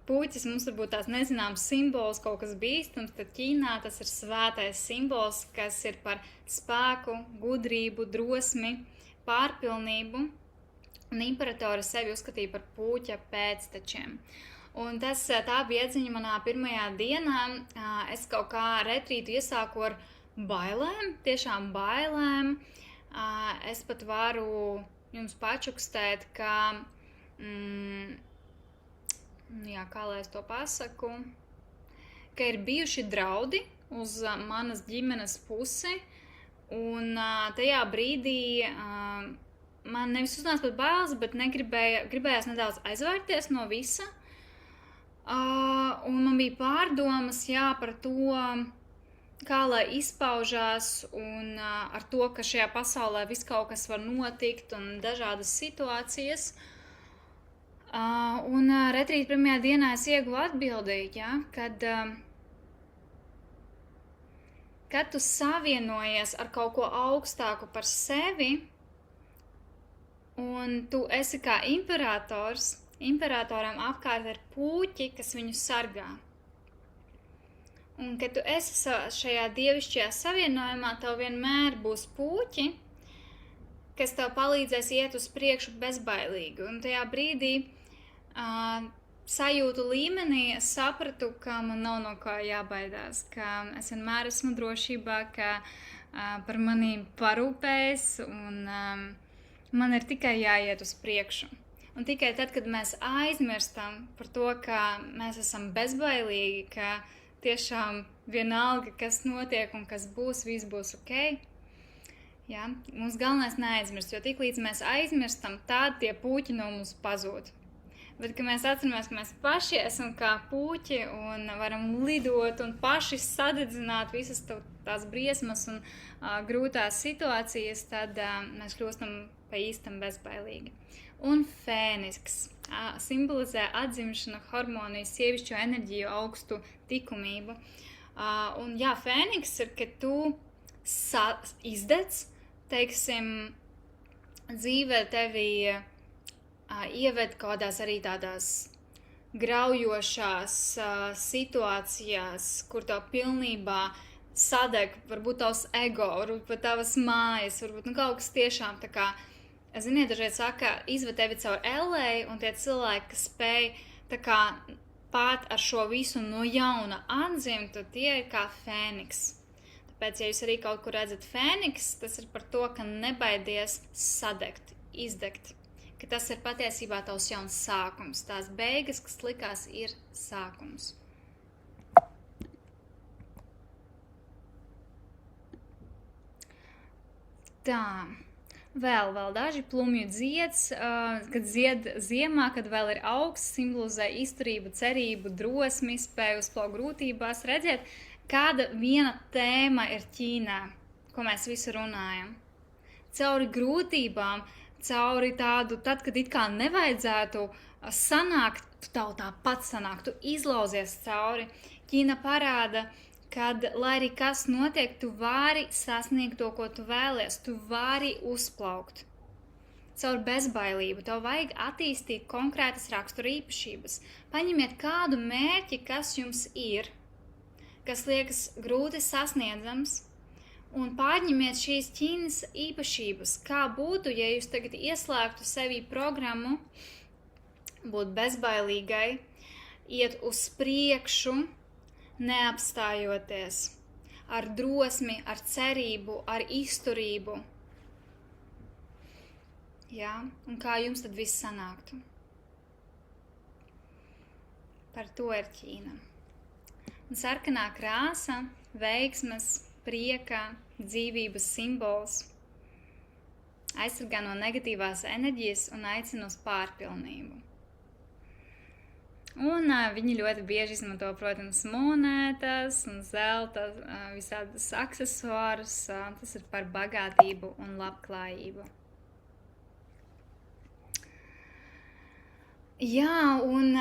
pūķis mums varbūt tās nezināms simbols, kaut kas bīstams, tad Ķīnā tas ir svētais simbols, kas ir par spēku, gudrību, drosmi, pārpilnību. Un imperatori sevi uzskatīja par pūķa pēctečiem. Un tā bija atziņa manā pirmajā dienā. Es kaut kā retrītu iesāku ar bailēm, tiešām bailēm. Es pat varu jums pačukstēt, ka, kā lai es to pasaku, ka ir bijuši draudi uz manas ģimenes pusi, un tajā brīdī man nevis uznāca pat bailes, bet gribējās nedaudz aizvērties no visa, un man bija pārdomas, par to, kā lai izpaužās, un ar to, ka šajā pasaulē viss kaut kas var notikt un dažādas situācijas. Un retrīta pirmajā dienā es ieguvu atbildīgi, kad tu savienojies ar kaut ko augstāku par sevi, un tu esi kā imperators, imperatoram apkārt ir pūķi, kas viņu sargā. Un, kad tu esi šajā dievišķajā savienojumā, tev vienmēr būs pūķi, kas tev palīdzēs iet uz priekšu bezbailīgi. Un tajā brīdī sajūtu līmenī es sapratu, ka man nav no kā jābaidās, ka es vienmēr esmu drošībā, ka par mani parūpēs, un man ir tikai jāiet uz priekšu. Un tikai tad, kad mēs aizmirstam par to, ka mēs esam bezbailīgi, ka tiešām vienalga, kas notiek un kas būs, viss būs ok. Jā, mums galvenais neaizmirst, jo tiklīdz mēs aizmirstam, tad tie pūķi no mums pazūd. Bet, kad mēs atceramies, ka mēs paši esam kā pūķi un varam lidot un paši sadedzināt visas tās briesmas un grūtās situācijas, tad mēs kļūstam pa īstam bezbailīgi. Un fēniks simbolizē atzimšanu, harmoniju, sievišķo enerģiju, augstu likumību. Un jā, fēniks ir, ka tu izdedz, teiksim, dzīvē tevi ieved kādās arī tādās graujošās situācijās, kur tev pilnībā sadeg, varbūt tavs ego, varbūt pat tavas mājas, varbūt kaut kas tiešām tā kā, ziniet, dažreiz saka, izved tevi caur ellēju, un tie cilvēki, kas spēj tā kā pat ar šo visu no jauna atzimt, tad tie ir kā fēniks. Tāpēc, ja jūs arī kaut kur redzat fēniks, tas ir par to, ka nebaidies sadegt, izdegt, ka tas ir patiesībā tavs jauns sākums, tās beigas, kas likās, ir sākums. Tā, vēl daži plumju dzieds, kad dzied ziemā, kad vēl ir augsts, simbolizē izturību, cerību, drosmi, spēju uzplaukt grūtībās. Redziet, kāda viena tēma ir Ķīnā, ko mēs visu runājam. Cauri grūtībām, cauri tādu, tad, kad it kā nevajadzētu sanākt, tu tāpat sanāk, tu izlauzies cauri. Ķīna parāda, kad, lai arī kas notiek, tu vari sasniegt to, ko tu vēlies, tu vari uzplaukt. Caur bezbailību tev vajag attīstīt konkrētas rakstura īpašības. Paņemiet kādu mērķi, kas jums ir, kas liekas grūti sasniedzams, un pārņemiet šīs Ķīnas īpašības. Kā būtu, ja jūs tagad ieslēgtu sevī programmu, būt bezbailīgai, iet uz priekšu, neapstājoties, ar drosmi, ar cerību, ar izturību. Jā, un kā jums tad viss sanāktu? Par to ir Ķīna. Un sarkanā krāsa, veiksmes, prieka, dzīvības simbols, aizsargā no negatīvās enerģijas un aicina uz pārpilnību. Un viņi ļoti bieži izmanto, protams, monētas un zelta, visādas aksesuārus. Tas ir par bagātību un labklājību. Jā, un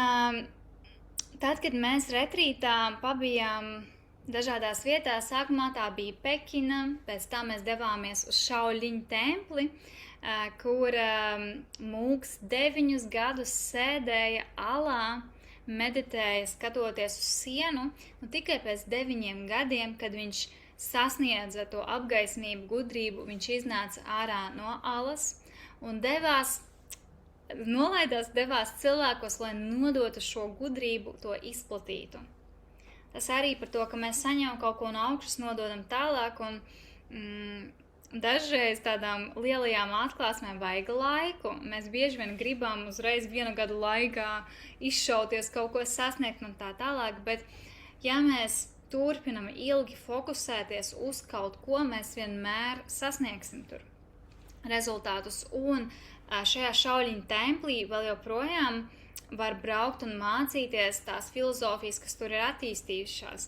tad, kad mēs retrītā pabijām dažādās vietās, sākumā tā bija Pekina, pēc tam mēs devāmies uz Šaoliņu templi, kur mūks 9 gadus sēdēja alā, meditēja, skatoties uz sienu, un tikai pēc 9 gadiem, kad viņš sasniedza to apgaismību, gudrību, viņš iznāca ārā no alas un devās cilvēkos, lai nodotu šo gudrību, to izplatītu. Tas arī par to, ka mēs saņemam kaut ko no augšas, nododam tālāk, un dažreiz tādām lielajām atklāsmēm vajag laiku. Mēs bieži vien gribam uzreiz 1 gadu laikā izšauties, kaut ko sasniegt un tā tālāk, bet ja mēs turpinam ilgi fokusēties uz kaut ko, mēs vienmēr sasniegsim tur rezultātus. Un šajā Šaoliņu templī vēl joprojām var braukt un mācīties tās filozofijas, kas tur ir attīstījušās.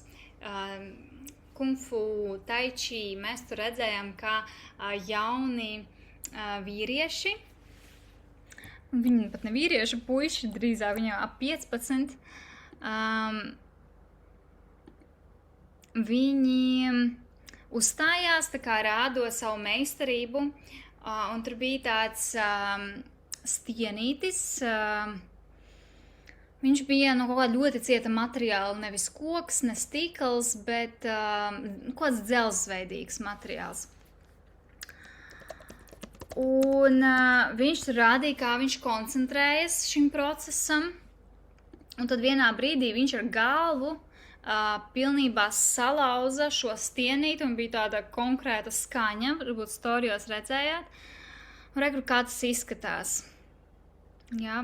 Kungfu, taiči, mēs tur redzējām, kā jauni vīrieši, viņi pat ne vīrieši, puiši, drīzāk viņam ap 15, viņi uzstājās, tā kā rādot savu meistarību, un tur bija tāds stienītis, viņš bija no kaut kāda ļoti cieta materiāla, nevis koks, ne stikls, bet kaut kāds dzelzsveidīgs materiāls. Un viņš tur rādīja, kā viņš koncentrējas šim procesam, un tad vienā brīdī viņš ar galvu pilnībā salauza šo stienīti, un bija tāda konkrēta skaņa, varbūt storijos redzējāt, un rekur, kā tas izskatās. Jā.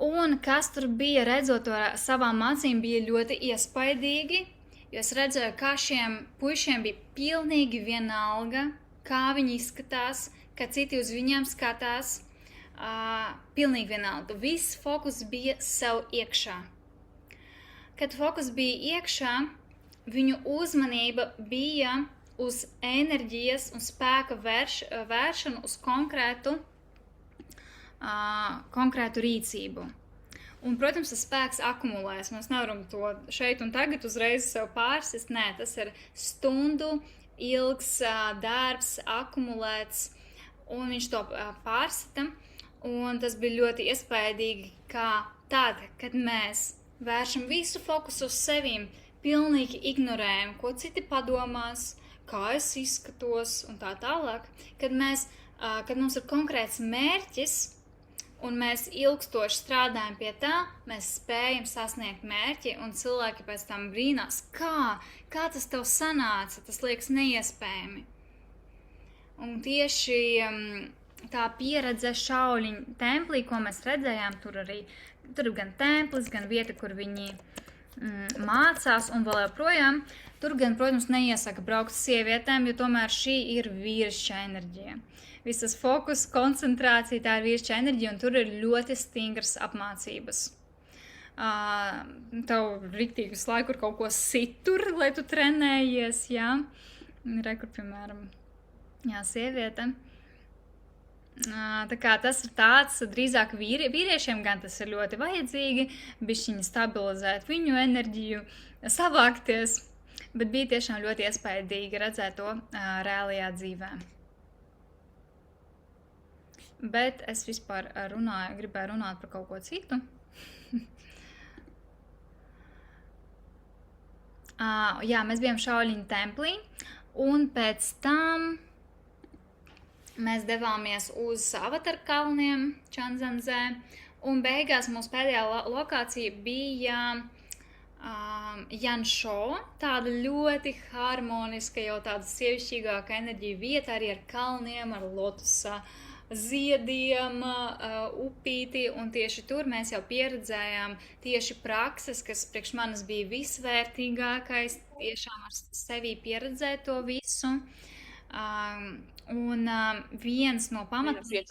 Un kas tur bija, redzot to savām acīm, bija ļoti iespaidīgi, jo es redzēju, kā šiem puišiem bija pilnīgi vienalga, kā viņi izskatās, kā citi uz viņiem skatās, pilnīgi vienalga. Viss fokus bija sev iekšā. Kad fokus bija iekšā, viņu uzmanība bija uz enerģijas un spēka vēršanu uz konkrētu rīcību. Un, protams, tas spēks akumulēs. Mēs nevaram to šeit un tagad uzreiz sev pārsist. Nē, tas ir stundu ilgs darbs, akumulēts, un viņš to pārsita. Un tas bija ļoti iespaidīgi, kā tad, kad mēs vēršam visu fokusu uz sevīm, pilnīgi ignorējam, ko citi padomās, kā es izskatos un tā tālāk, kad mums ir konkrēts mērķis un mēs ilgstoši strādājam pie tā, mēs spējam sasniegt mērķi un cilvēki pēc tam brīnās, kā tas tev sanāca, tas liekas neiespējami. Un tieši tā pieredze Šauliņu templī, ko mēs redzējām, tur ir gan templis, gan vieta, kur viņi mācās un vēl joprojām. Tur gan, protams, neiesaka braukt sievietēm, jo tomēr šī ir vīrišķa enerģija. Visas fokus, koncentrācija, tā ir vīrišķa enerģija, un tur ir ļoti stingras apmācības. Tev riktīgi visu laiku ir kaut ko situr, lai tu trenējies, jā. Rekur, piemēram, jā, sieviete. Tā kā tas ir tāds, drīzāk vīriešiem gan tas ir ļoti vajadzīgi, bišķiņi stabilizēt viņu enerģiju, savākties, bet bija tiešām ļoti iespaidīgi redzēt to reālajā dzīvē. Bet es vispār gribēju runāt par kaut ko citu. Jā, mēs bijām Šauliņu templī, un pēc tam mēs devāmies uz Avatar kalniem Čanzanzē, un beigās mūsu pēdējā lokācija bija Janšo, tāda ļoti harmoniska, jau tāda sievišķīgāka enerģija vieta, arī ar kalniem, ar lotusa ziediem, upīti, un tieši tur mēs jau pieredzējām tieši prakses, kas priekš manis bija visvērtīgākais, tiešām ar sevi pieredzēt to visu. Un viens no pamatiem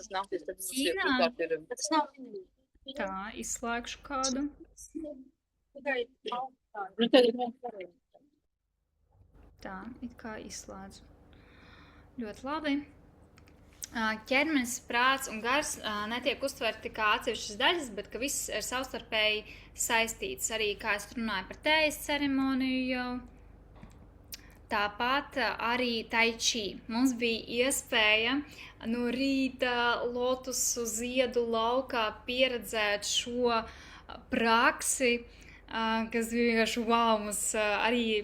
tā, izslēgšu kādu. Tā, it kā izslēdzu. Ļoti labi. Ķermenis, prāts un gars netiek uztverti kā atsevišķas daļas, bet ka viss ir savstarpēji saistīts. Arī, kā es runāju par tējas ceremoniju jau. Tāpat arī tai chi. Mums bija iespēja no rīta lotusu ziedu laukā pieredzēt šo praksi, kas vienkārši wow, mums arī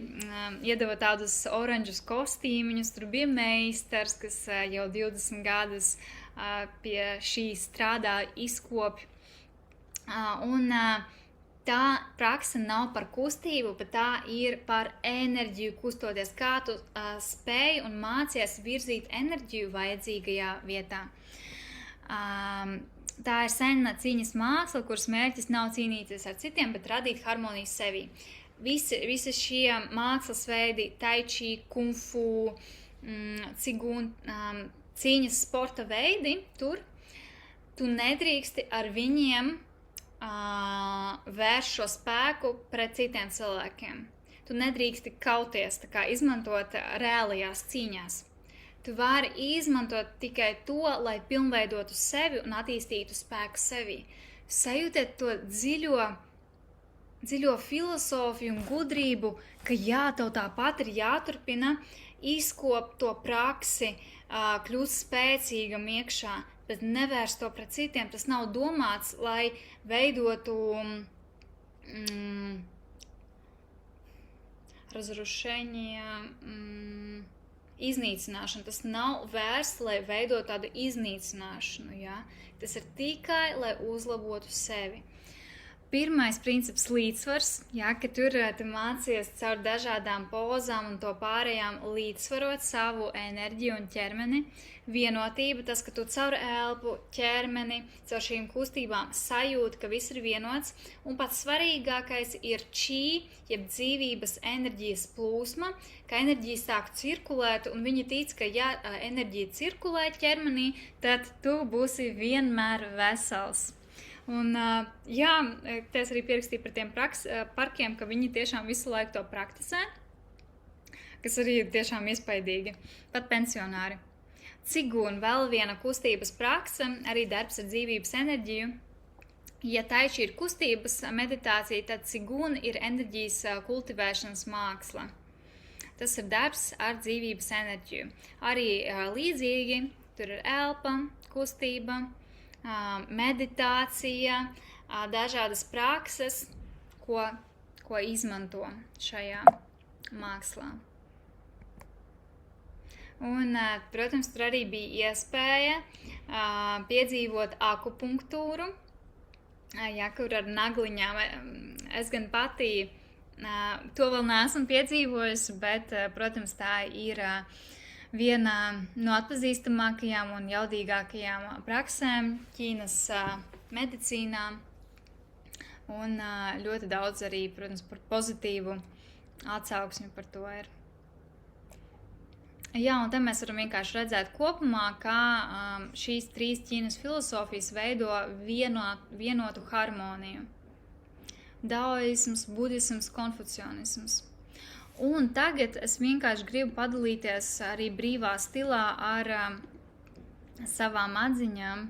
iedeva tādus oranžus kostīmiņus. Tur bija meistars, kas jau 20 gadus pie šī strādā, izkopj. Un tā praksa nav par kustību, bet tā ir par enerģiju kustoties, kā tu spēj un mācies virzīt enerģiju vajadzīgajā vietā. Tā ir sena cīņas māksla, kuras mērķis nav cīnīties ar citiem, bet radīt harmoniju sevī. Visi šie mākslas veidi, tai chi, kung fu, cigun, cīņas sporta veidi, tur tu nedrīksti ar viņiem vērst šo spēku pret citiem cilvēkiem. Tu nedrīksti kauties, tā kā izmantot reālajās cīņās. Tu vari izmantot tikai to, lai pilnveidotu sevi un attīstītu spēku sevi. Sajūtiet to dziļo filosofiju un gudrību, ka jā, tev tāpat ir jāturpina izkopt to praksi, kļūt spēcīgam iekšā, bet nevērst to pret citiem. Tas nav domāts, lai veidotu razrušenie, iznīcināšanu. Tas nav vērsts, lai veidot tādu iznīcināšanu, ja? Tas ir tikai, lai uzlabotu sevi. Pirmais princips līdzsvars, ja, ka tur tu mācies caur dažādām pozām un to pārējām līdzsvarot savu enerģiju un ķermeni. Vienotība, tas, ka tu caur elpu, ķermeni, caur šīm kustībām sajūti, ka viss ir vienots. Un pats svarīgākais ir chi, jeb dzīvības enerģijas plūsma, ka enerģija sāk cirkulēt, un viņi tic, ka ja enerģija cirkulē ķermenī, tad tu būsi vienmēr vesels. Un, jā, es arī pierakstīju par tiem parkiem, ka viņi tiešām visu laiku to praktizē, kas arī ir tiešām iespaidīgi, pat pensionāri. Cigun, vēl viena kustības prakse, arī darbs ar dzīvības enerģiju. Ja tai chi ir kustības meditācija, tad cigun ir enerģijas kultivēšanas māksla. Tas ir darbs ar dzīvības enerģiju. Arī līdzīgi, tur ir elpa, kustība, meditācija, dažādas prakses, ko izmanto šajā mākslā. Un, protams, tur arī bija iespēja piedzīvot akupunktūru, kur ar nagliņām. Es gan pati to vēl neesmu piedzīvojusi, bet, protams, tā ir viena no atpazīstamākajām un jaudīgākajām praksēm Ķīnas medicīnā. Un ļoti daudz arī, protams, par pozitīvu atsauksmi par to ir. Jā, un te mēs varam vienkārši redzēt kopumā, kā šīs 3 Ķīnas filosofijas veido vienotu harmoniju. Daoisms, budisms, konfucionisms. Un tagad es vienkārši gribu padalīties arī brīvā stilā ar savām atziņām.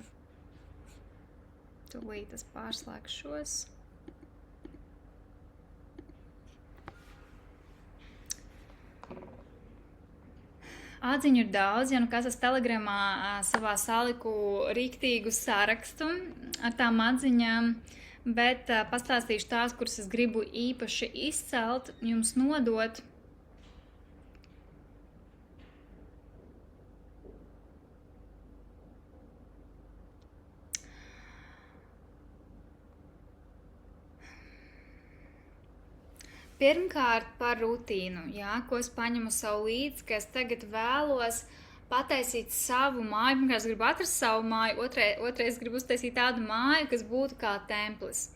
Tūlīt es pārslēgšos. Atziņu ir daudz, ja nu kas es telegramā savā saliku rīktīgu sarakstu ar tām atziņām, bet pastāstīšu tās, kuras es gribu īpaši izcelt, jums nodot. Pirmkārt par rutīnu, ko es paņemu savu līdzi, ka es tagad vēlos pataisīt savu māju. Pirmkārt, es gribu atrast savu māju, otrais gribu uztaisīt tādu māju, kas būtu kā templis,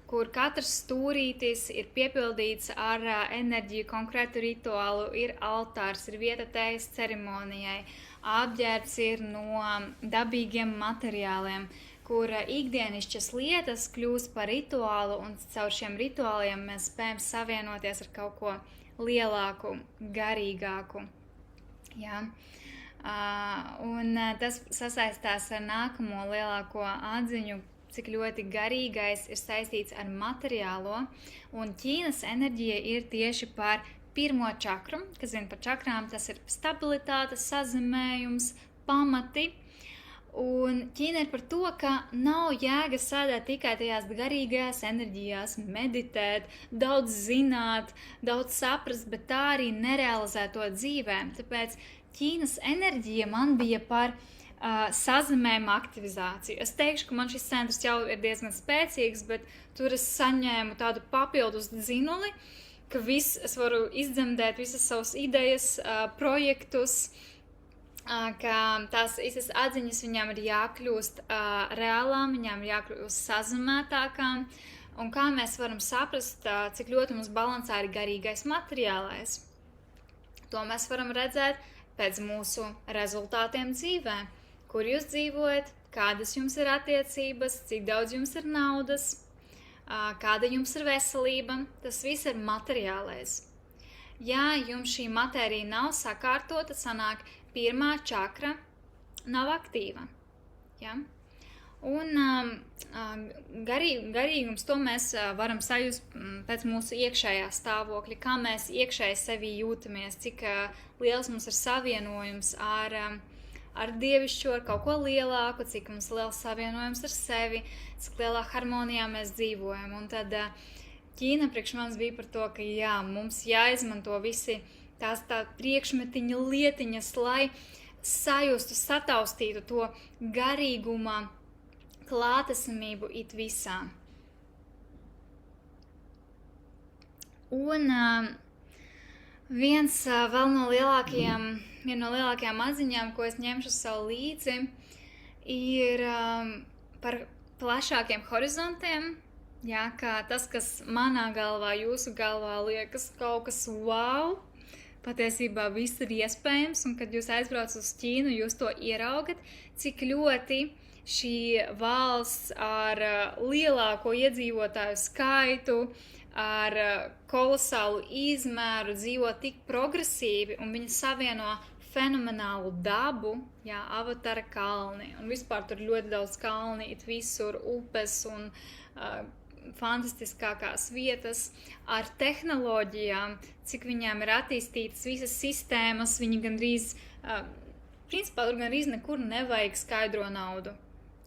kur katrs stūrītis ir piepildīts ar enerģiju, konkrētu rituālu, ir altārs, ir vieta tējas ceremonijai, apģērbs ir no dabīgiem materiāliem, kur ikdienišķas lietas kļūst par rituālu, un caur šiem rituāliem mēs spējam savienoties ar kaut ko lielāku, garīgāku. Ja? Un tas sasaistās ar nākamo lielāko atziņu, cik ļoti garīgais ir saistīts ar materiālo, un Ķīnas enerģija ir tieši par pirmo čakru, kas zina par čakrām, tas ir stabilitāte, sazemējums, pamati. Un Ķīna ir par to, ka nav jēga sēdēt tikai tajās garīgajās enerģijās, meditēt, daudz zināt, daudz saprast, bet tā arī nerealizēt to dzīvē. Tāpēc Ķīnas enerģija man bija par sazemējumu aktivizāciju. Es teikšu, ka man šis centrs jau ir diezgan spēcīgs, bet tur es saņēmu tādu papildus dzinuli, ka es varu izdzemdēt visas savas idejas, projektus, ka tās visas atziņas viņām ir jākļūst reālām, viņām ir jākļūst sazemētākām, un kā mēs varam saprast, cik ļoti mums balansā ir garīgais materiālais. To mēs varam redzēt pēc mūsu rezultātiem dzīvē, kur jūs dzīvojat, kādas jums ir attiecības, cik daudz jums ir naudas, kāda jums ir veselība, tas viss ir materiālais. Ja jums šī matērija nav sakārtota, sanāk, pirmā čakra nav aktīva. Ja? Un garīgums to mēs varam sajust pēc mūsu iekšējā stāvokļa, kā mēs iekšēji sevi jūtamies, cik liels mums ir savienojums ar dievišķo, ar kaut ko lielāku, cik mums liels savienojums ar sevi, cik lielā harmonijā mēs dzīvojam. Un tad Ķīna priekš mums bija par to, ka mums jāizmanto visi tās priekšmetiņa lietiņas, lai sajustu, sataustītu to garīguma klātesamību it visā. Un viena no lielākajām atziņām, ko es ņemšu savu līdzi, ir par plašākiem horizontiem. Kā tas, kas manā galvā, jūsu galvā liekas kaut kas wow, patiesībā viss ir iespējams, un kad jūs aizbrauc uz Ķīnu, jūs to ieraugat, cik ļoti šī valsts ar lielāko iedzīvotāju skaitu, ar kolosālu izmēru dzīvo tik progresīvi, un viņi savieno fenomenālu dabu, Avatara kalni, un vispār tur ļoti daudz kalni, it visur upes un fantastiskākās vietas, ar tehnoloģijām, cik viņām ir attīstītas visas sistēmas, viņi gandrīz, principā tur gandrīz nekur nevajag skaidro naudu.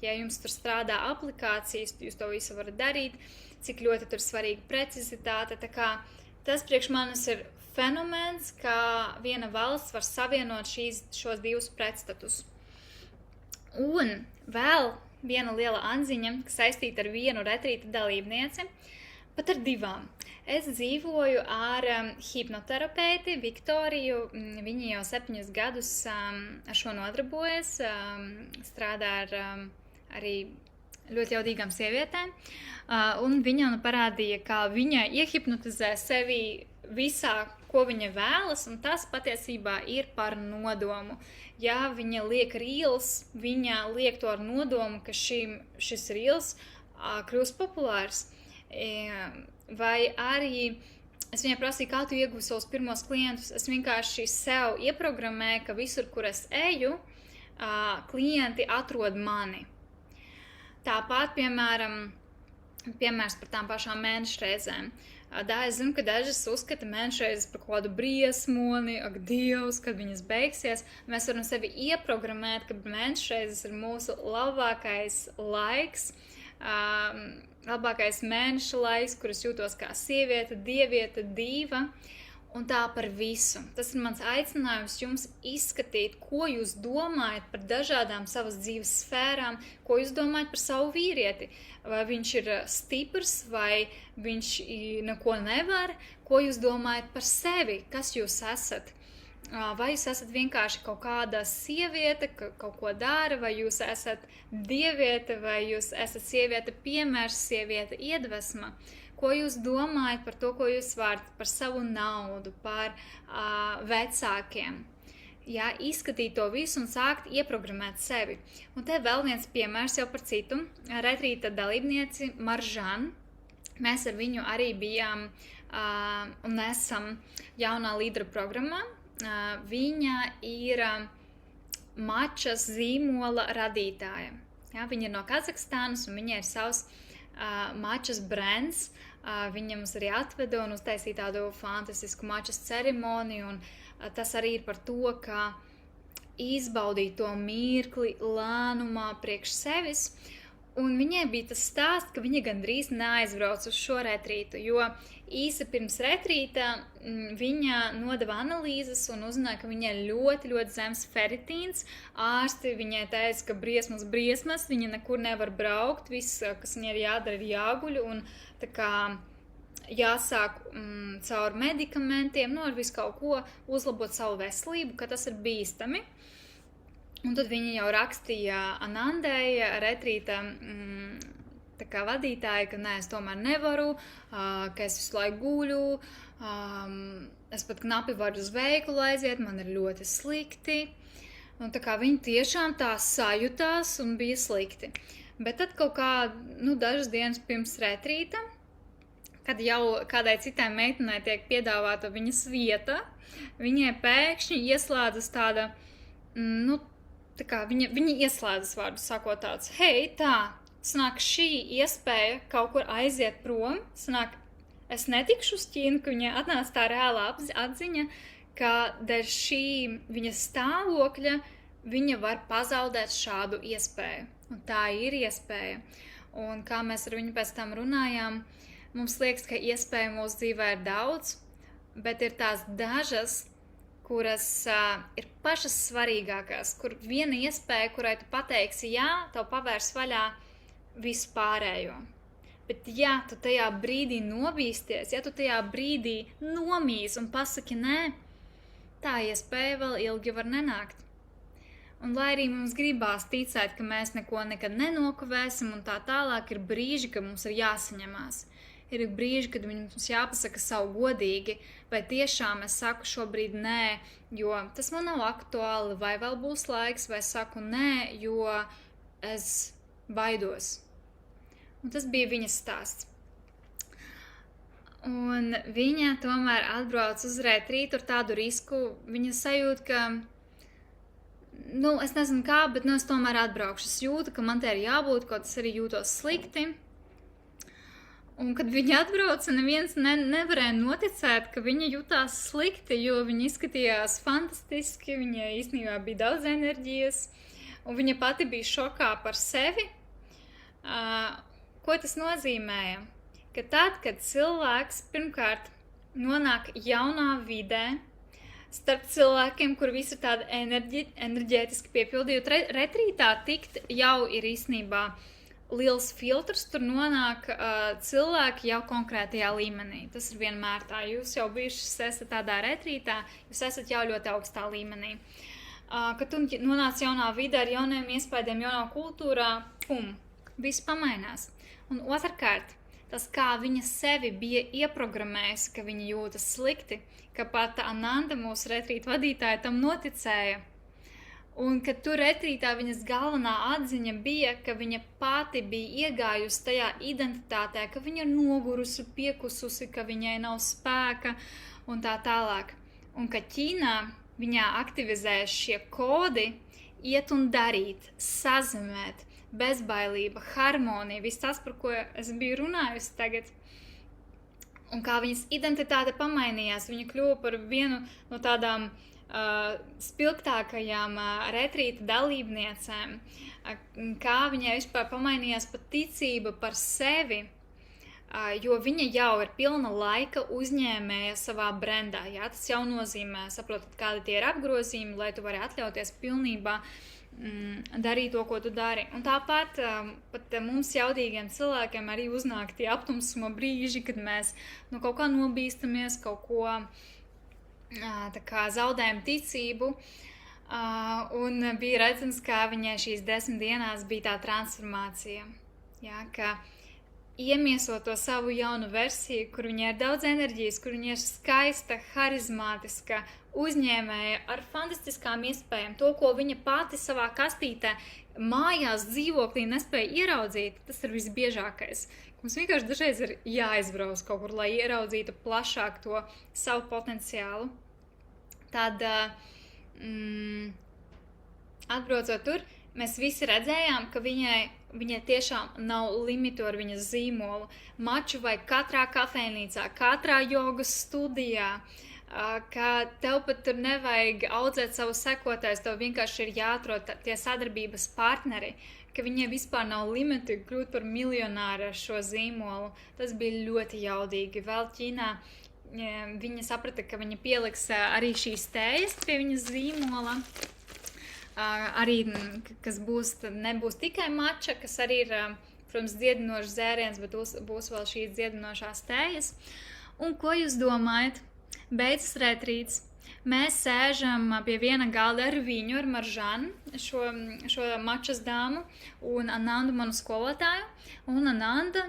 Ja jums tur strādā aplikācijas, jūs to visu varat darīt, cik ļoti tur svarīga precizitāte. Tā kā tas priekš manis ir fenomens, kā viena valsts var savienot šos divus pretstatus. Un vēl viena liela atziņa, kas saistīta ar vienu retrīta dalībnieci, pat ar divām. Es dzīvoju ar hipnoterapeiti Viktoriju, viņa jau 7 gadus ar šo nodarbojas, strādā ar arī ļoti jaudīgām sievietēm, un viņa parādīja, kā viņa iehipnotizē sevi visā, ko viņa vēlas, un tas patiesībā ir par nodomu. Ja viņa liek reels, viņa liek to ar nodomu, ka šis reels kļūs populārs. Vai arī es viņai prasīju, kā tu iegūsi savus pirmos klientus. Es vienkārši sev ieprogrammēju, ka visur, kur es eju, klienti atrod mani. Tāpat, piemērs par tām pašām mēnešreizēm. Es zinu, ka dažas uzskata mēnešreizes par kādu briesmoni, ak Dievs, kad viņas beigsies. Mēs varam sevi ieprogrammēt, ka mēnešreizes ir mūsu labākais laiks, labākais mēneša laiks, kur es jūtos kā sieviete, dieviete, dīva, un tā par visu. Tas ir mans aicinājums jums izskatīt, ko jūs domājat par dažādām savas dzīves sfērām, ko jūs domājat par savu vīrieti. Vai viņš ir stiprs, vai viņš neko nevar, ko jūs domājat par sevi, kas jūs esat. Vai jūs esat vienkārši kaut kāda sieviete, kaut ko dara, vai jūs esat dieviete, vai jūs esat sieviete piemērs, sieviete iedvesma. Ko jūs domājat par to, ko jūs varat, par savu naudu, par vecākiem. Jā, izskatīt to visu un sākt ieprogrammēt sevi. Un te vēl viens piemērs jau par citu. Retrīta dalībnieci Maržan. Mēs ar viņu arī bijām un esam jaunā līdera programmā. Viņa ir mačas zīmola radītāja. Ja, viņa ir no Kazahstānas un viņai ir savs mačas brands. Viņa mums arī atveda un uztaisīja tādu fantastisku mačas ceremoniju. Un tas arī ir par to, ka izbaudīt to mirkli lēnumā priekš sevis. Un viņai bija tas stāsts, ka viņa gandrīz neaizbrauc uz šo retrītu, jo īsi pirms retrīta viņa nodeva analīzes un uzzināja, ka viņai ļoti, ļoti zems feritīns. Ārsti viņai teica, ka briesmas, viņa nekur nevar braukt, viss, kas viņai ir jādara, ir jāguļ un tā kā jāsāk caur medikamentiem, ar visu kaut ko uzlabot savu veselību, ka tas ir bīstami. Un tad viņa jau rakstīja Anandai, retrīta tā kā vadītāja, ka nē, es tomēr nevaru, ka es visu laiku guļu, es pat knapi varu uz veikalu aiziet, man ir ļoti slikti. Un tā kā viņa tiešām tā sajūtās un bija slikti. Bet tad kaut kā, dažas dienas pirms retrīta, kad jau kādai citai meitenei tiek piedāvāta viņas vieta, viņai pēkšņi ieslēdzas tāda, tā kā viņa ieslēdzas vārdu sakot tāds, hei, sanāk šī iespēja kaut kur aiziet prom, sanāk, es netikšu uz Ķīnu, ka viņai atnāca tā reālā atziņa, ka dēļ šī viņa stāvokļa viņa var pazaudēt šādu iespēju. Un tā ir iespēja. Un kā mēs ar viņu pēc tam runājām, mums liekas, ka iespēja mūsu dzīvē ir daudz, bet ir tās dažas, kuras ir pašas svarīgākās, kur viena iespēja, kurai tu pateiksi jā, tev pavērs vaļā visu pārējo. Bet ja tu tajā brīdī nobīsties, ja tu tajā brīdī nomīs un pasaki nē, tā iespēja vēl ilgi var nenākt. Un lai arī mums gribās ticēt, ka mēs neko nekad nenokavēsim un tā tālāk, ir brīži, kad mums ir jāsaņemās. Ir brīži, kad mums jāpasaka savu godīgi, vai tiešām es saku šobrīd nē, jo tas man nav aktuāli, vai vēl būs laiks, vai saku nē, jo es baidos. Un tas bija viņas stāsts. Un viņa tomēr atbrauc uz retrītu ar tādu risku, viņa sajūt, ka, es nezinu kā, bet es tomēr atbraukšu. Es jūtu, ka man te ir jābūt, kaut kas arī jūtos slikti. Un, kad viņa atbrauca, neviens nevarēja noticēt, ka viņa jutās slikti, jo viņa izskatījās fantastiski, viņai īstenībā bija daudz enerģijas. un viņa pati bija šokā par sevi. Ko tas nozīmēja? Ka tad, kad cilvēks pirmkārt nonāk jaunā vidē, starp cilvēkiem, kur visi ir tādi enerģētiski piepildīti, retrītā tikt jau ir īstenībā liels filtrs, tur nonāk cilvēki jau konkrētajā līmenī. Tas ir vienmēr tā, jūs jau bijuši esat tādā retrītā, jūs esat jau ļoti augstā līmenī. Kad tu nonāc jaunā vidē ar jauniem iespējiem, jaunā kultūrā, viss pamainās. Un otrkārt, tas, kā viņa sevi bija ieprogrammējusi, ka viņa jūtas slikti, ka pat Ananda, mūsu retrīta vadītāja, tam noticēja. Un ka tur retrītā viņas galvenā atziņa bija, ka viņa pati bija iegājusi tajā identitātē, ka viņa ir nogurusi, piekususi, ka viņai nav spēka un tā tālāk. Un ka Ķīnā viņā aktivizējas šie kodi, iet un darīt, sazemēt, bezbailība, harmonija, viss tas, par ko es biju runājusi tagad. Un kā viņas identitāte pamainījās, viņa kļuva par vienu no tādām spilgtākajām retrīta dalībniecēm, kā viņai vispār pamainījās pat ticība par sevi, jo viņa jau ir pilna laika uzņēmēja savā brendā. Jā, tas jau nozīmē, saprotat, kādi tie ir apgrozījumi, lai tu vari atļauties pilnībā darīt to, ko tu dari. Un tāpat pat mums jaudīgiem cilvēkiem arī uznāk tie aptumsuma brīži, kad mēs kaut kā nobīstamies, kaut ko tā kā zaudējam ticību. Un bija redzams, kā viņai šīs 10 dienās bija tā transformācija. Jā, ka iemieso to savu jaunu versiju, kur viņai ir daudz enerģijas, kur viņa ir skaista, harizmātiska, uzņēmēja ar fantastiskām iespējām. To, ko viņa pati savā kastītē mājās dzīvoklī nespēja ieraudzīt, tas ir visbiežākais. Mums vienkārši dažreiz ir jāizbrauc kaut kur, lai ieraudzītu plašāk to savu potenciālu. Tad, atbraucot tur, mēs visi redzējām, ka viņai tiešām nav limitu ar viņas zīmolu. Maču vai katrā kafejnīcā, katrā jogas studijā, ka tev pat tur nevajag audzēt savu sekotājus, tev vienkārši ir jāatrod tie sadarbības partneri, ka viņai vispār nav limiti kļūt par miljonāru ar šo zīmolu. Tas bija ļoti jaudīgi. Vēl Ķīnā viņa saprata, ka viņa pieliks arī šīs tējas pie viņas zīmola. Arī, kas nebūs tikai mača, kas arī ir, protams, dziedinošs dzēriens, bet būs vēl šīs dziedinošās tējas. Un ko jūs domājat? Beidzas retrīts. Mēs sēžam pie viena galda ar viņu, ar Maržanu, šo mačas dāmu, un Anandu, manu skolotāju. Un Ananda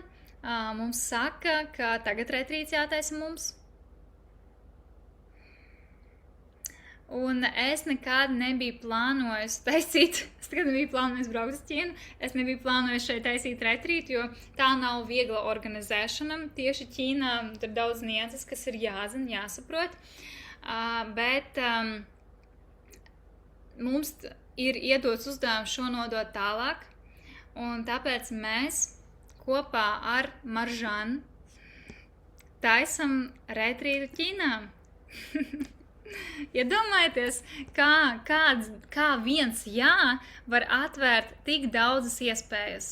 mums saka, ka tagad retrīts jātaisa mums. Un es nekad nebiju plānojusi taisīt, es nekad nebiju plānojusi braukt uz Ķīnu, es nebiju plānojusi šeit taisīt retrītu, jo tā nav viegla organizēšana. Tieši Ķīnā tur daudz nianses, kas ir jāzina, jāsaprot. Bet mums ir iedots uzdevums šo nodot tālāk, un tāpēc mēs kopā ar Maržanu taisam retrītu Ķīnā. Iedomājieties, kā viens jā var atvērt tik daudzas iespējas.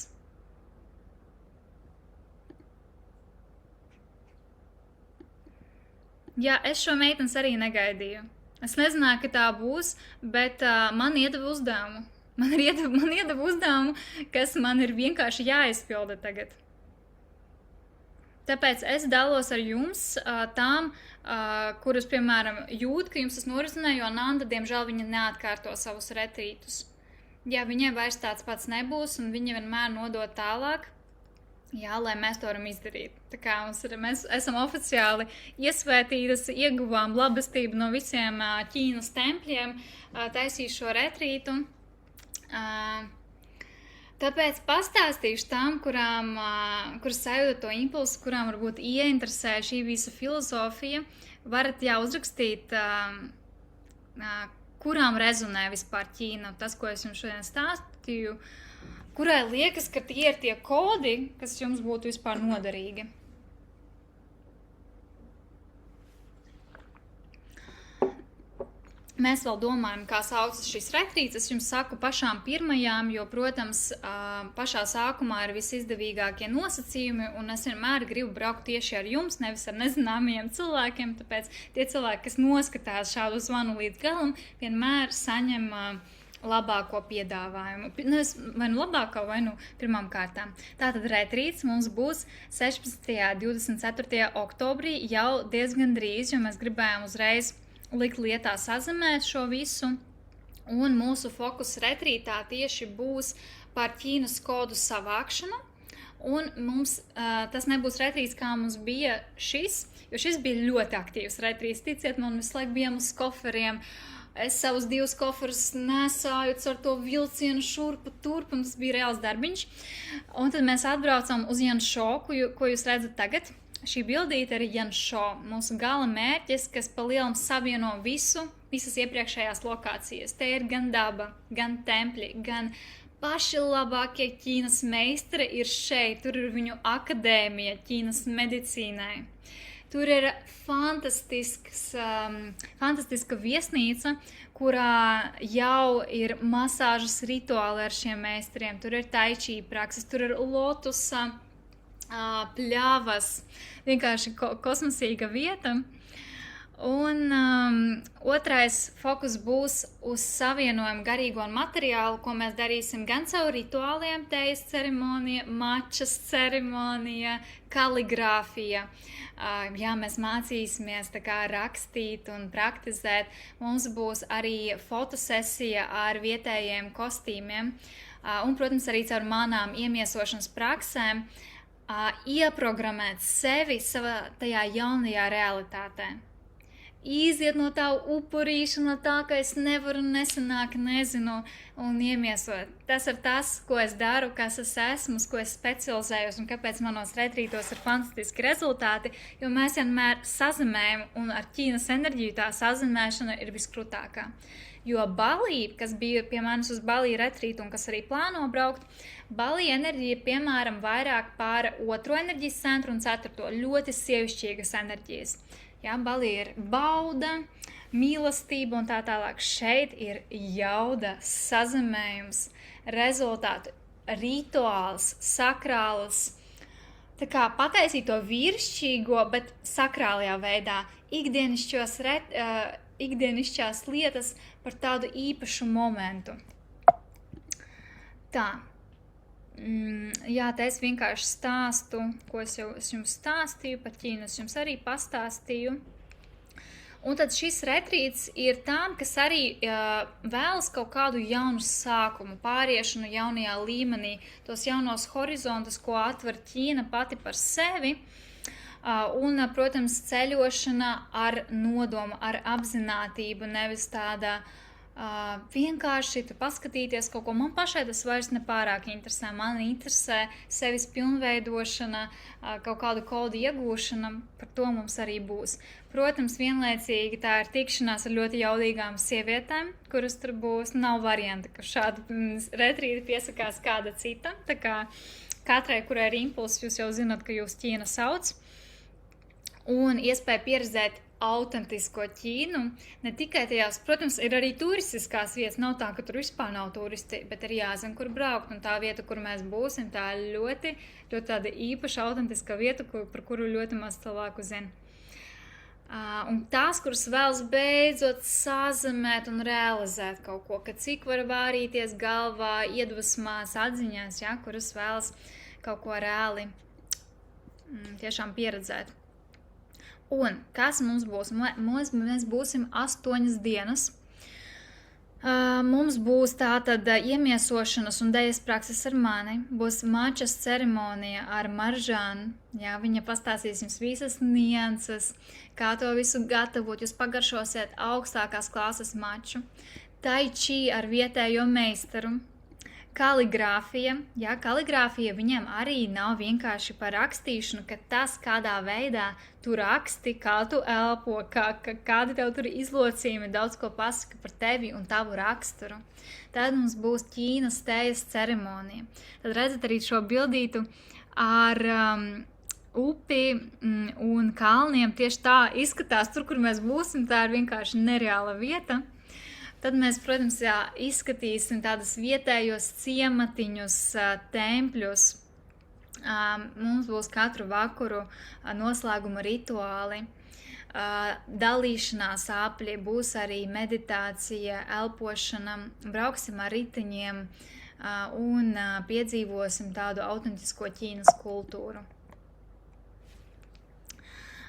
Jā, es šo meitenes arī negaidīju. Es nezināju, ka tā būs, bet man iedeva uzdevumu. Man iedeva uzdevumu, kas man ir vienkārši jāizpilda tagad. Tāpēc es dalos ar jums tām, kuras, piemēram, jūt, ka jums tas norisinē, jo Ananda, diemžēl, viņa neatkārto savus retrītus. Jā, viņai vairs tāds pats nebūs, un viņa vienmēr nodod tālāk, jā, lai mēs to varam izdarīt. Tā kā mēs esam oficiāli iesvētītas, ieguvām labestību no visiem Ķīnas tempļiem, taisīju šo retrītu. Tāpēc pastāstīšu tām, kuras sajūta to impulsu, kurām varbūt ieinteresē šī visa filozofija, varat uzrakstīt, kurām rezonē vispār Ķīna, tas, ko es jums šodien stāstīju, kurai liekas, ka tie ir tie kodi, kas jums būtu vispār noderīgi. Mēs vēl domājam, kā saucas šis retrīts. Es jums saku pašām pirmajām, jo, protams, pašā sākumā ir visizdevīgākie nosacījumi, un es vienmēr gribu braukt tieši ar jums, nevis ar nezināmiem cilvēkiem, tāpēc tie cilvēki, kas noskatās šādu zvanu līdz galam, vienmēr saņem labāko piedāvājumu. Vai nu labāko, vai nu pirmām kārtām. Tātad retrīts mums būs 16. un 24. oktobrī jau diezgan drīz, jo mēs gribējām uzreiz likt lietā sazemēt šo visu, un mūsu fokus retrītā tieši būs par Ķīnas kodu savākšanu, un mums tas nebūs retrīts, kā mums bija šis, jo šis bija ļoti aktīvs retrīts, ticiet man, visu laiku bijām uz koferiem, es savus 2 koferus nesāju ar to vilcienu šurpu turp, un tas bija reāls darbiņš, un tad mēs atbraucām uz Janšo, ko jūs redzat tagad. Šī bildīte ir Janšo, mūsu gala mērķis, kas palielam savieno visas iepriekšējās lokācijas. Te ir gan daba, gan tempļi, gan paši labākie Ķīnas meistari ir šeit. Tur ir viņu akadēmija Ķīnas medicīnai. Tur ir fantastiska viesnīca, kurā jau ir masāžas rituāli ar šiem meistariem. Tur ir taičī prakses, tur ir lotusa pļavas, vienkārši kosmosīga vieta. Un otrais fokus būs uz savienojumu garīgo un materiālu, ko mēs darīsim gan caur rituāliem, tejas ceremonija, mačas ceremonija, kaligrāfija. Jā, mēs mācīsimies tā kā rakstīt un praktizēt. Mums būs arī fotosesija ar vietējiem kostīmiem un, protams, arī caur manām iemiesošanas praksēm ieprogrammēt sevi savā tajā jaunajā realitātē. Iziet no tā upurīša, no tā, ka es nevaru, nesanāk, nezinu, un iemiesot. Tas ir tas, ko es daru, kas es esmu, uz ko es specializējos, un kāpēc manos retrītos ir fantastiski rezultāti, jo mēs vienmēr sazemējam, un ar Ķīnas enerģiju tā sazemēšana ir viskrūtākā. Jo Balī, kas bija pie manis uz Balī retrītu un kas arī plāno braukt, Balī enerģija, piemēram, vairāk pār 2. enerģijas centru un 4. ļoti sievišķīgas enerģijas. Jā, Balī ir bauda, mīlestība un tā tālāk. Šeit ir jauda, sazemējums, rezultātu, rituāls, sakrāls. Tā kā pataisīt to vīrišķīgo, bet sakrālajā veidā, ikdienišķās lietas par tādu īpašu momentu. Tā. Jā, te es vienkārši stāstu, ko es jums stāstīju, par Ķīnu es jums arī pastāstīju. Un tad šis retrīts ir tām, kas arī vēlas kaut kādu jaunu sākumu, pāriešanu jaunajā līmenī, tos jaunos horizontus, ko atver Ķīna pati par sevi. Un, protams, ceļošana ar nodomu, ar apzinātību, nevis tāda vienkārši tu paskatīties kaut ko. Man pašai tas vairs nepārāk interesē. Man interesē sevis pilnveidošana, kaut kādu kodu iegūšana, par to mums arī būs. Protams, vienlaicīgi tā ir tikšanās ar ļoti jaudīgām sievietēm, kuras tur būs. Nav varianta, ka šādu retrīti piesakās kāda cita. Tā kā katrai, kurai ir impulss, jūs jau zināt, ka jūs Ķīna sauc. Un iespēja pieredzēt autentisko Ķīnu, ne tikai tajās, protams, ir arī turistiskās vietas, nav tā, ka tur vispār nav turisti, bet arī jāzina, kur braukt, un tā vieta, kur mēs būsim, tā ļoti tāda īpaša autentiska vieta, par kuru ļoti maz cilvēku zina. Un tās, kuras vēlas beidzot sazemēt un realizēt kaut ko, ka cik var vārīties galvā, iedvesmās, atziņās, ja, kuras vēlas kaut ko reāli tiešām pieredzēt. Un kas mums būs? Mēs būsim 8 dienas. Mums būs tātad iemiesošanas un dejas prakses ar mani. Būs mačas ceremonija ar Maržānu. Jā, viņa pastāstīs jums visas nianses, kā to visu gatavot. Jūs pagaršosiet augstākās klāses maču. Taičī ar vietējo meistaru. Kaligrāfija. Jā, kaligrāfija viņam arī nav vienkārši par rakstīšanu, ka tas, kādā veidā tu raksti, kā tu elpo, kādi tev tur izlocījumi, daudz ko pasaka par tevi un tavu raksturu. Tad mums būs Ķīnas tejas ceremonija. Tad redzat arī šo bildītu ar upi un kalniem. Tieši tā izskatās tur, kur mēs būsim. Tā ir vienkārši nereāla vieta. Tad mēs, protams, izskatīsim tādus vietējos ciematiņus, tempļus. Mums būs katru vakaru noslēguma rituāli. Dalīšanās apļi, būs arī meditācija, elpošana, brauksim ar riteņiem un piedzīvosim tādu autentisko Ķīnas kultūru.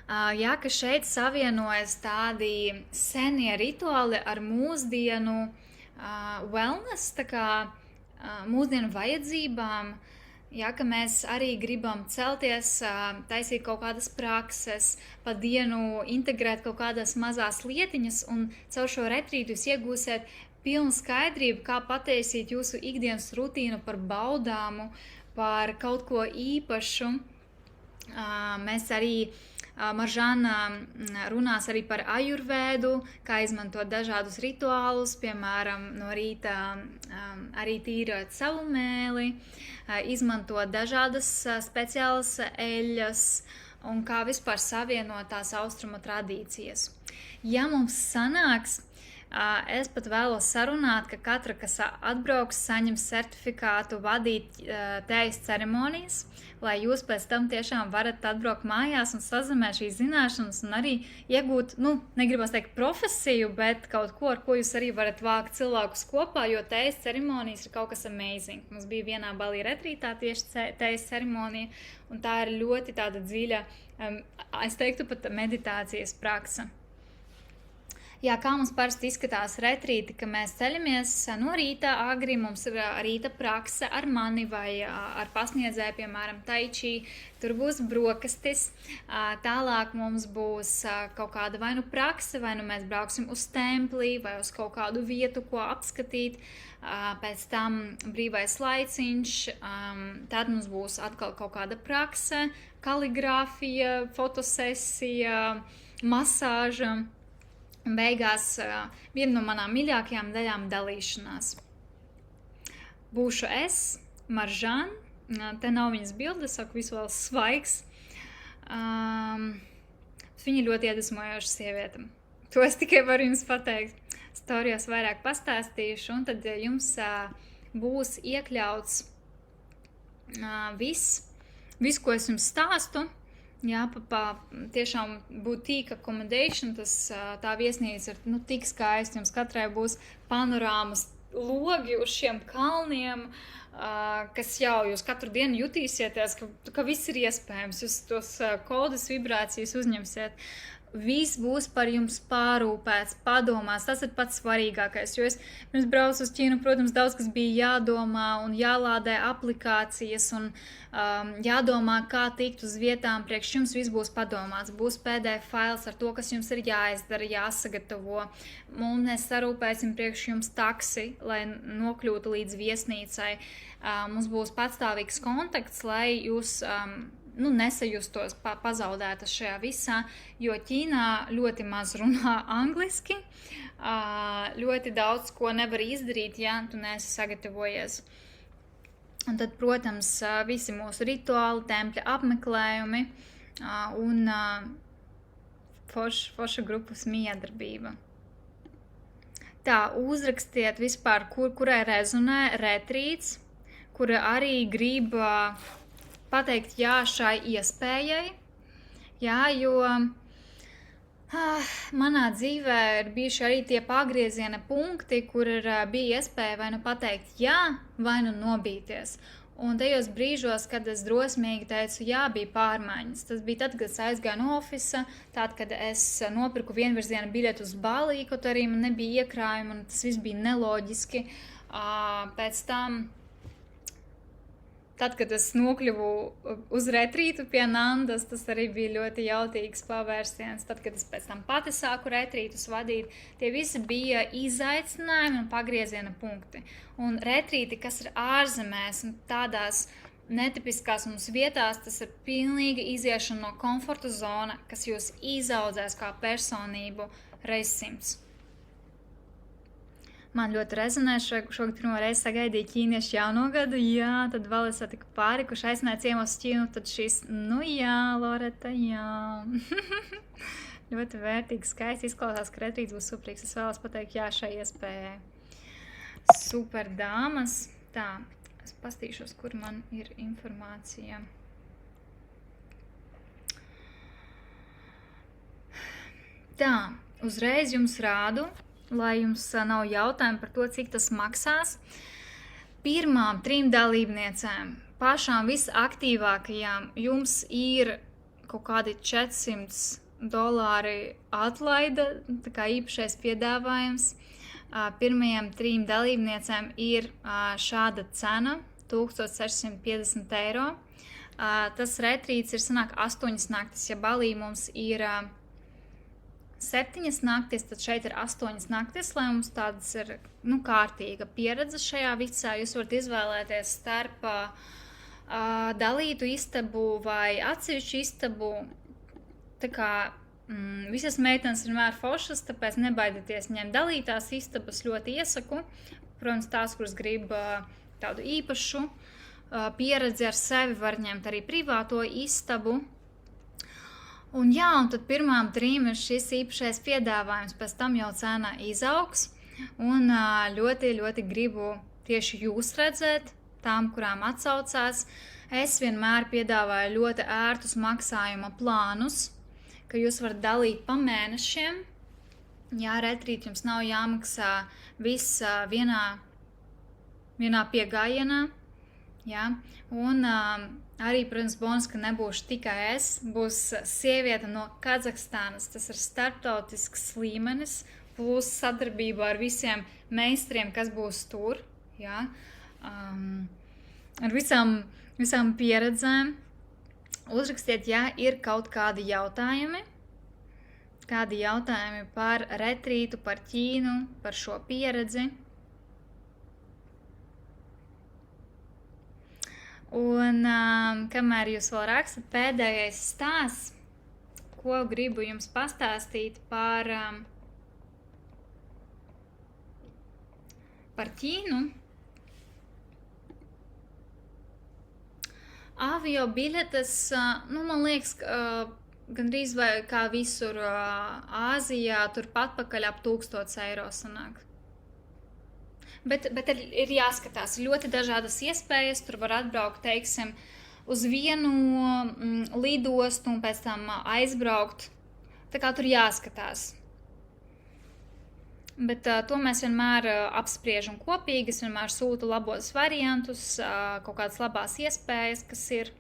Jā, ka šeit savienojas tādi senie rituāli ar mūsdienu wellness, tā kā mūsdienu vajadzībām. Jā, ka mēs arī gribam celties, taisīt kaut kādas prakses, pa dienu integrēt kaut kādas mazās lietiņas, un caur šo retrītu jūs iegūsiet pilnu skaidrību, kā pataisīt jūsu ikdienas rutīnu par baudāmu, par kaut ko īpašu. Mēs arī Maržana runās arī par ajurvēdu, kā izmantot dažādus rituālus, piemēram, no rīta arī tīrot savu mēli, izmantot dažādas speciālas eļļas un kā vispār savienot tās austrumu tradīcijas. Ja mums sanāks, es pat vēlos sarunāt, ka katra, kas atbrauks, saņems certifikātu vadīt tējas ceremonijas, lai jūs pēc tam tiešām varat atbraukt mājās un sazamēt šīs zināšanas un arī iegūt, negribas teikt profesiju, bet kaut ko, ar ko jūs arī varat vākt cilvēkus kopā, jo tējas ceremonijas ir kaut kas amazing. Mums bija vienā Balī retrītā tieši tējas ceremonija, un tā ir ļoti tāda dziļa, es teiktu pat meditācijas praksa. Jā, kā mums parasti izskatās retrīti, ka mēs ceļamies no rīta agri, mums ir rīta prakse ar mani vai ar pasniedzēju, piemēram, taičī, tur būs brokastis, tālāk mums būs kaut kāda vai nu prakse, vai nu mēs brauksim uz templī vai uz kaut kādu vietu, ko apskatīt, pēc tam brīvais laiciņš, tad mums būs atkal kaut kāda prakse, kaligrāfija, fotosesija, masāža. Un beigās viena no manām mīļākajām daļām dalīšanās. Būšu es, Maržana, te nav viņas bildes, saku visuāls svaigs. Viņa ļoti iedvesmojoša sieviete. To es tikai varu jums pateikt. Storijos vairāk pastāstīšu, un tad jums būs iekļauts viss, ko es jums stāstu. Jā, tiešām boutique accommodation, tā viesnīca ir tik skaista, jums katrai būs panorāmas logi uz šiem kalniem, kas jau jūs katru dienu jutīsieties, ka viss ir iespējams, jūs tos kodus, vibrācijas uzņemsiet. Viss būs par jums pārūpēts, padomās, tas ir pats svarīgākais, jo es pirms braucu uz Ķīnu, protams, daudz kas bija jādomā un jālādē aplikācijas un jādomā, kā tikt uz vietām, priekš jums viss būs padomāts, būs PDF fails ar to, kas jums ir jāizdara, jāsagatavo, un mēs sarūpēsim priekš jums taksi, lai nokļūtu līdz viesnīcai, mums būs patstāvīgs kontakts, lai jūs nesajustos pazaudētas šajā visā, jo Ķīnā ļoti maz runā angliski, ļoti daudz ko nevar izdarīt, ja tu neesi sagatavojies. Un tad, protams, visi mūsu rituāli, tempļa apmeklējumi un forša grupas miedarbība. Tā, uzrakstiet vispār, kurai rezonē retrīts, kura arī grib pateikt jā šai iespējai, jā, jo manā dzīvē ir bijuši arī tie pagrieziena punkti, kur bija iespēja vai nu pateikt jā, vai nu nobīties. Un tajos brīžos, kad es drosmīgi teicu jā, bija pārmaiņas. Tas bija tad, kad es aizgāju no ofisa, tad, kad es nopirku vienvirziena biļeti uz Balī, kaut arī man nebija iekrājumi, un tas viss bija neloģiski. Pēc tam, tad, kad es nokļuvu uz retrītu pie Nandas, tas arī bija ļoti jautīgs pavērsiens. Tad, kad es pēc tam pati sāku retrītus vadīt, tie visi bija izaicinājumi un pagrieziena punkti. Un retrīti, kas ir ārzemēs un tādās netipiskās mums vietās, tas ir pilnīgi iziešana no komforta zona, kas jūs izaudzēs kā personību reiz 100. Man ļoti rezonē, šogad pirmo reizi sagaidīju ķīniešu jauno gadu, jā, tad vēl es satiku pāri, kurš aicināja ciemos uz Ķīnu, tad šīs, jā, Loreta, jā. ļoti vērtīgi, skaisti izklausās, ka retrīts būs superīgs. Es vēlos pateikt jā šai iespējai. Super dāmas. Tā, es pastīšos, kur man ir informācija. Tā, uzreiz jums rādu, lai jums nav jautājumi par to, cik tas maksās. Pirmām 3 dalībniecēm, pašām visaktīvākajām, jums ir kaut kādi $400 atlaida, tā kā īpašais piedāvājums. Pirmajām 3 dalībniecēm ir šāda cena, €1650. Tas retrīts ir sanāk 8 naktis, ja Balī mums ir 7 naktis, tad šeit ir 8 naktis, lai mums tādas ir kārtīga pieredze šajā visā. Jūs varat izvēlēties starp dalītu istabu vai atsevišķu istabu. Tā kā visas meitenes vienmēr foršas, tāpēc nebaidieties ņemt dalītās istabas, ļoti iesaku. Protams, tās, kuras grib tādu īpašu pieredzi ar sevi, var ņemt arī privāto istabu. Un jā, un tad pirmām 3 ir šis īpašais piedāvājums, pēc tam jau cena izaugs, un ļoti, ļoti gribu tieši jūs redzēt, tām, kurām atsaucās. Es vienmēr piedāvāju ļoti ērtus maksājuma plānus, ka jūs varat dalīt pa mēnešiem. Jā, retrīt jums nav jāmaksā viss vienā piegājienā, jā, un arī, protams, bonus, ka nebūšu tikai es, būs sieviete no Kazahstānas, tas ir starptautisks līmenis, plus sadarbība ar visiem meistariem, kas būs tur, jā, ar visām pieredzēm. Uzrakstiet, ja ir kaut kādi jautājumi par retrītu, par Ķīnu, par šo pieredzi. Un kamēr jūs vēl rakstat, pēdējais stāsts, ko gribu jums pastāstīt par Ķīnu. Avio biļetes, man liekas, gandrīz vai kā visur Āzijā, turpat pakaļ ap €1000 sanāk. Bet ir jāskatās, ļoti dažādas iespējas, tur var atbraukt, teiksim, uz vienu lidostu un pēc tam aizbraukt, tā kā tur jāskatās. Bet to mēs vienmēr apspriežam kopīgi, es vienmēr sūtu labos variantus, kaut kādas labās iespējas, kas ir.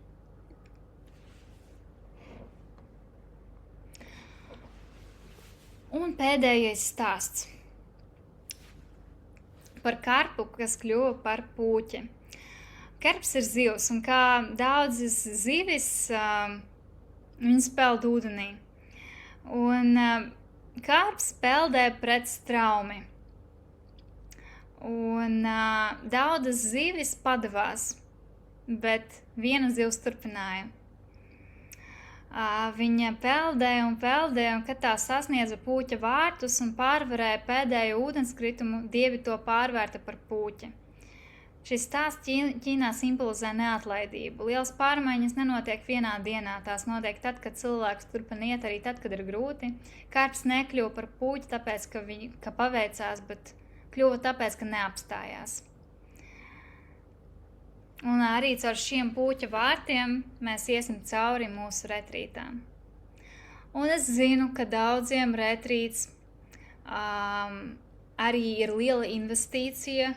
Un pēdējais stāsts par karpu, kas kļuva par pūķi. Karps ir zivs, un kā daudzas zivis, viņas peld ūdenī. Un karps peldē pret straumi. Un daudzas zivis padavās, bet viena zivs turpināja. Viņa peldēja, un kad tā sasniedza pūķa vārtus un pārvarēja pēdējo ūdenskritumu, dievi to pārvērta par pūķi. Šis stāsts Ķīnā simbolizē neatlaidību. Lielas pārmaiņas nenotiek vienā dienā, tās notiek tad, kad cilvēks turpina iet, arī tad, kad ir grūti. Karps nekļuva par pūķi tāpēc, ka paveicās, bet kļuva tāpēc, ka neapstājās. Un arī caur šiem pūķa vārtiem mēs iesim cauri mūsu retrītām. Un es zinu, ka daudziem retrīts arī ir liela investīcija,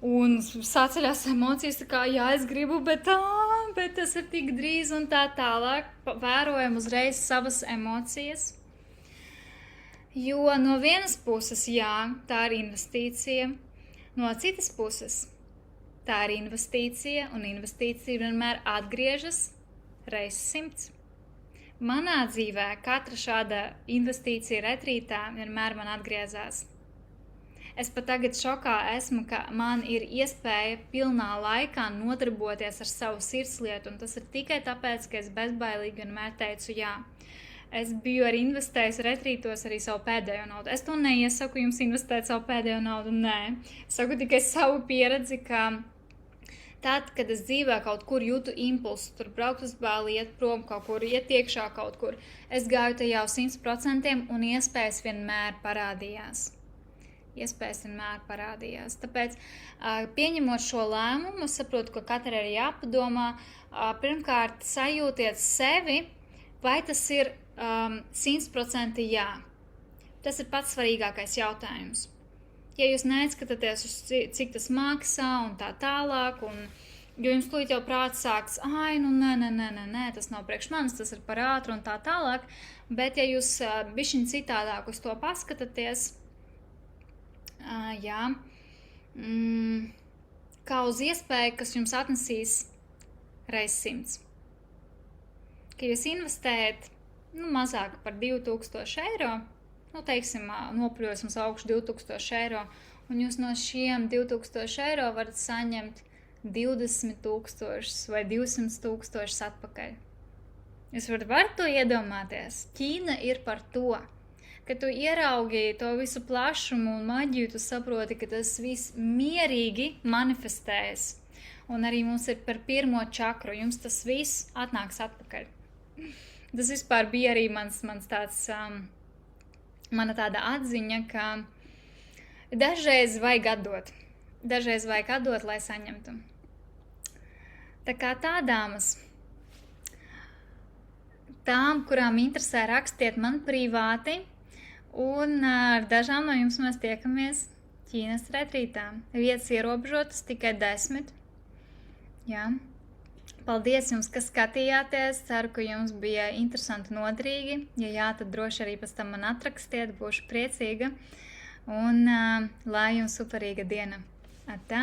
un saceļās emocijas, tā kā, jā, es gribu, bet tas ir tik drīz un tā tālāk. Vērojam uzreiz savas emocijas. Jo no vienas puses, jā, tā ir investīcija, no citas puses, tā ir investīcija, un investīcija vienmēr atgriežas reiz 100. Manā dzīvē katra šāda investīcija retrītā vienmēr man atgriezās. Es pat tagad šokā esmu, ka man ir iespēja pilnā laikā nodarboties ar savu sirdslietu, un tas ir tikai tāpēc, ka es bezbailīgi vienmēr teicu jā. Es biju arī investējusi retrītos arī savu pēdējo naudu. Es to neiesaku jums investēt savu pēdējo naudu, nē. Es saku tikai savu pieredzi, ka tad, kad es dzīvē kaut kur jūtu impulsu, tur braukt uz bāli, iet prom kaut kur, iet iekšā kaut kur, es gāju tajā uz 100% un iespējas vienmēr parādījās. Tāpēc, pieņemot šo lēmumu, es saprotu, ka katrai ir jāpadomā, pirmkārt sajūtiet sevi, vai tas ir 100% jā. Tas ir pats svarīgākais jautājums. Ja jūs neskatāties uz cik tas maksā un tā tālāk, jo jums tūlīt jau prāts sāks, nē, tas nav priekš manis, tas ir par ātru un tā tālāk, bet ja jūs bišķiņ citādāk uz to paskatāties, kā uz iespēju, kas jums atnesīs reiz 100. Ka jūs investējat mazāk par 2000 eiro, teiksim, nopļos mums augšu 2000 eiro, un jūs no šiem 2000 eiro varat saņemt 20 000 vai 200 000 atpakaļ. Jūs varat to iedomāties. Ķīna ir par to, ka tu ieraugi to visu plašumu un maģiju, tu saproti, ka tas viss mierīgi manifestējas. Un arī mums ir par pirmo čakru, jums tas viss atnāks atpakaļ. Tas vispār bija arī mans tāds... Mana tāda atziņa, ka dažreiz vajag atdot, lai saņemtu. Tā kā tā, dāmas, tām, kurām interesē, rakstiet man privāti, un ar dažām no jums mēs tiekamies Ķīnas retrītā. Vietas ierobežotas, tikai 10. Jā. Paldies jums, ka skatījāties, ceru, ka jums bija interesanti, noderīgi. Ja jā, tad droši arī pēc tam man atrakstiet, būšu priecīga. Un lai jums superīga diena. Atā!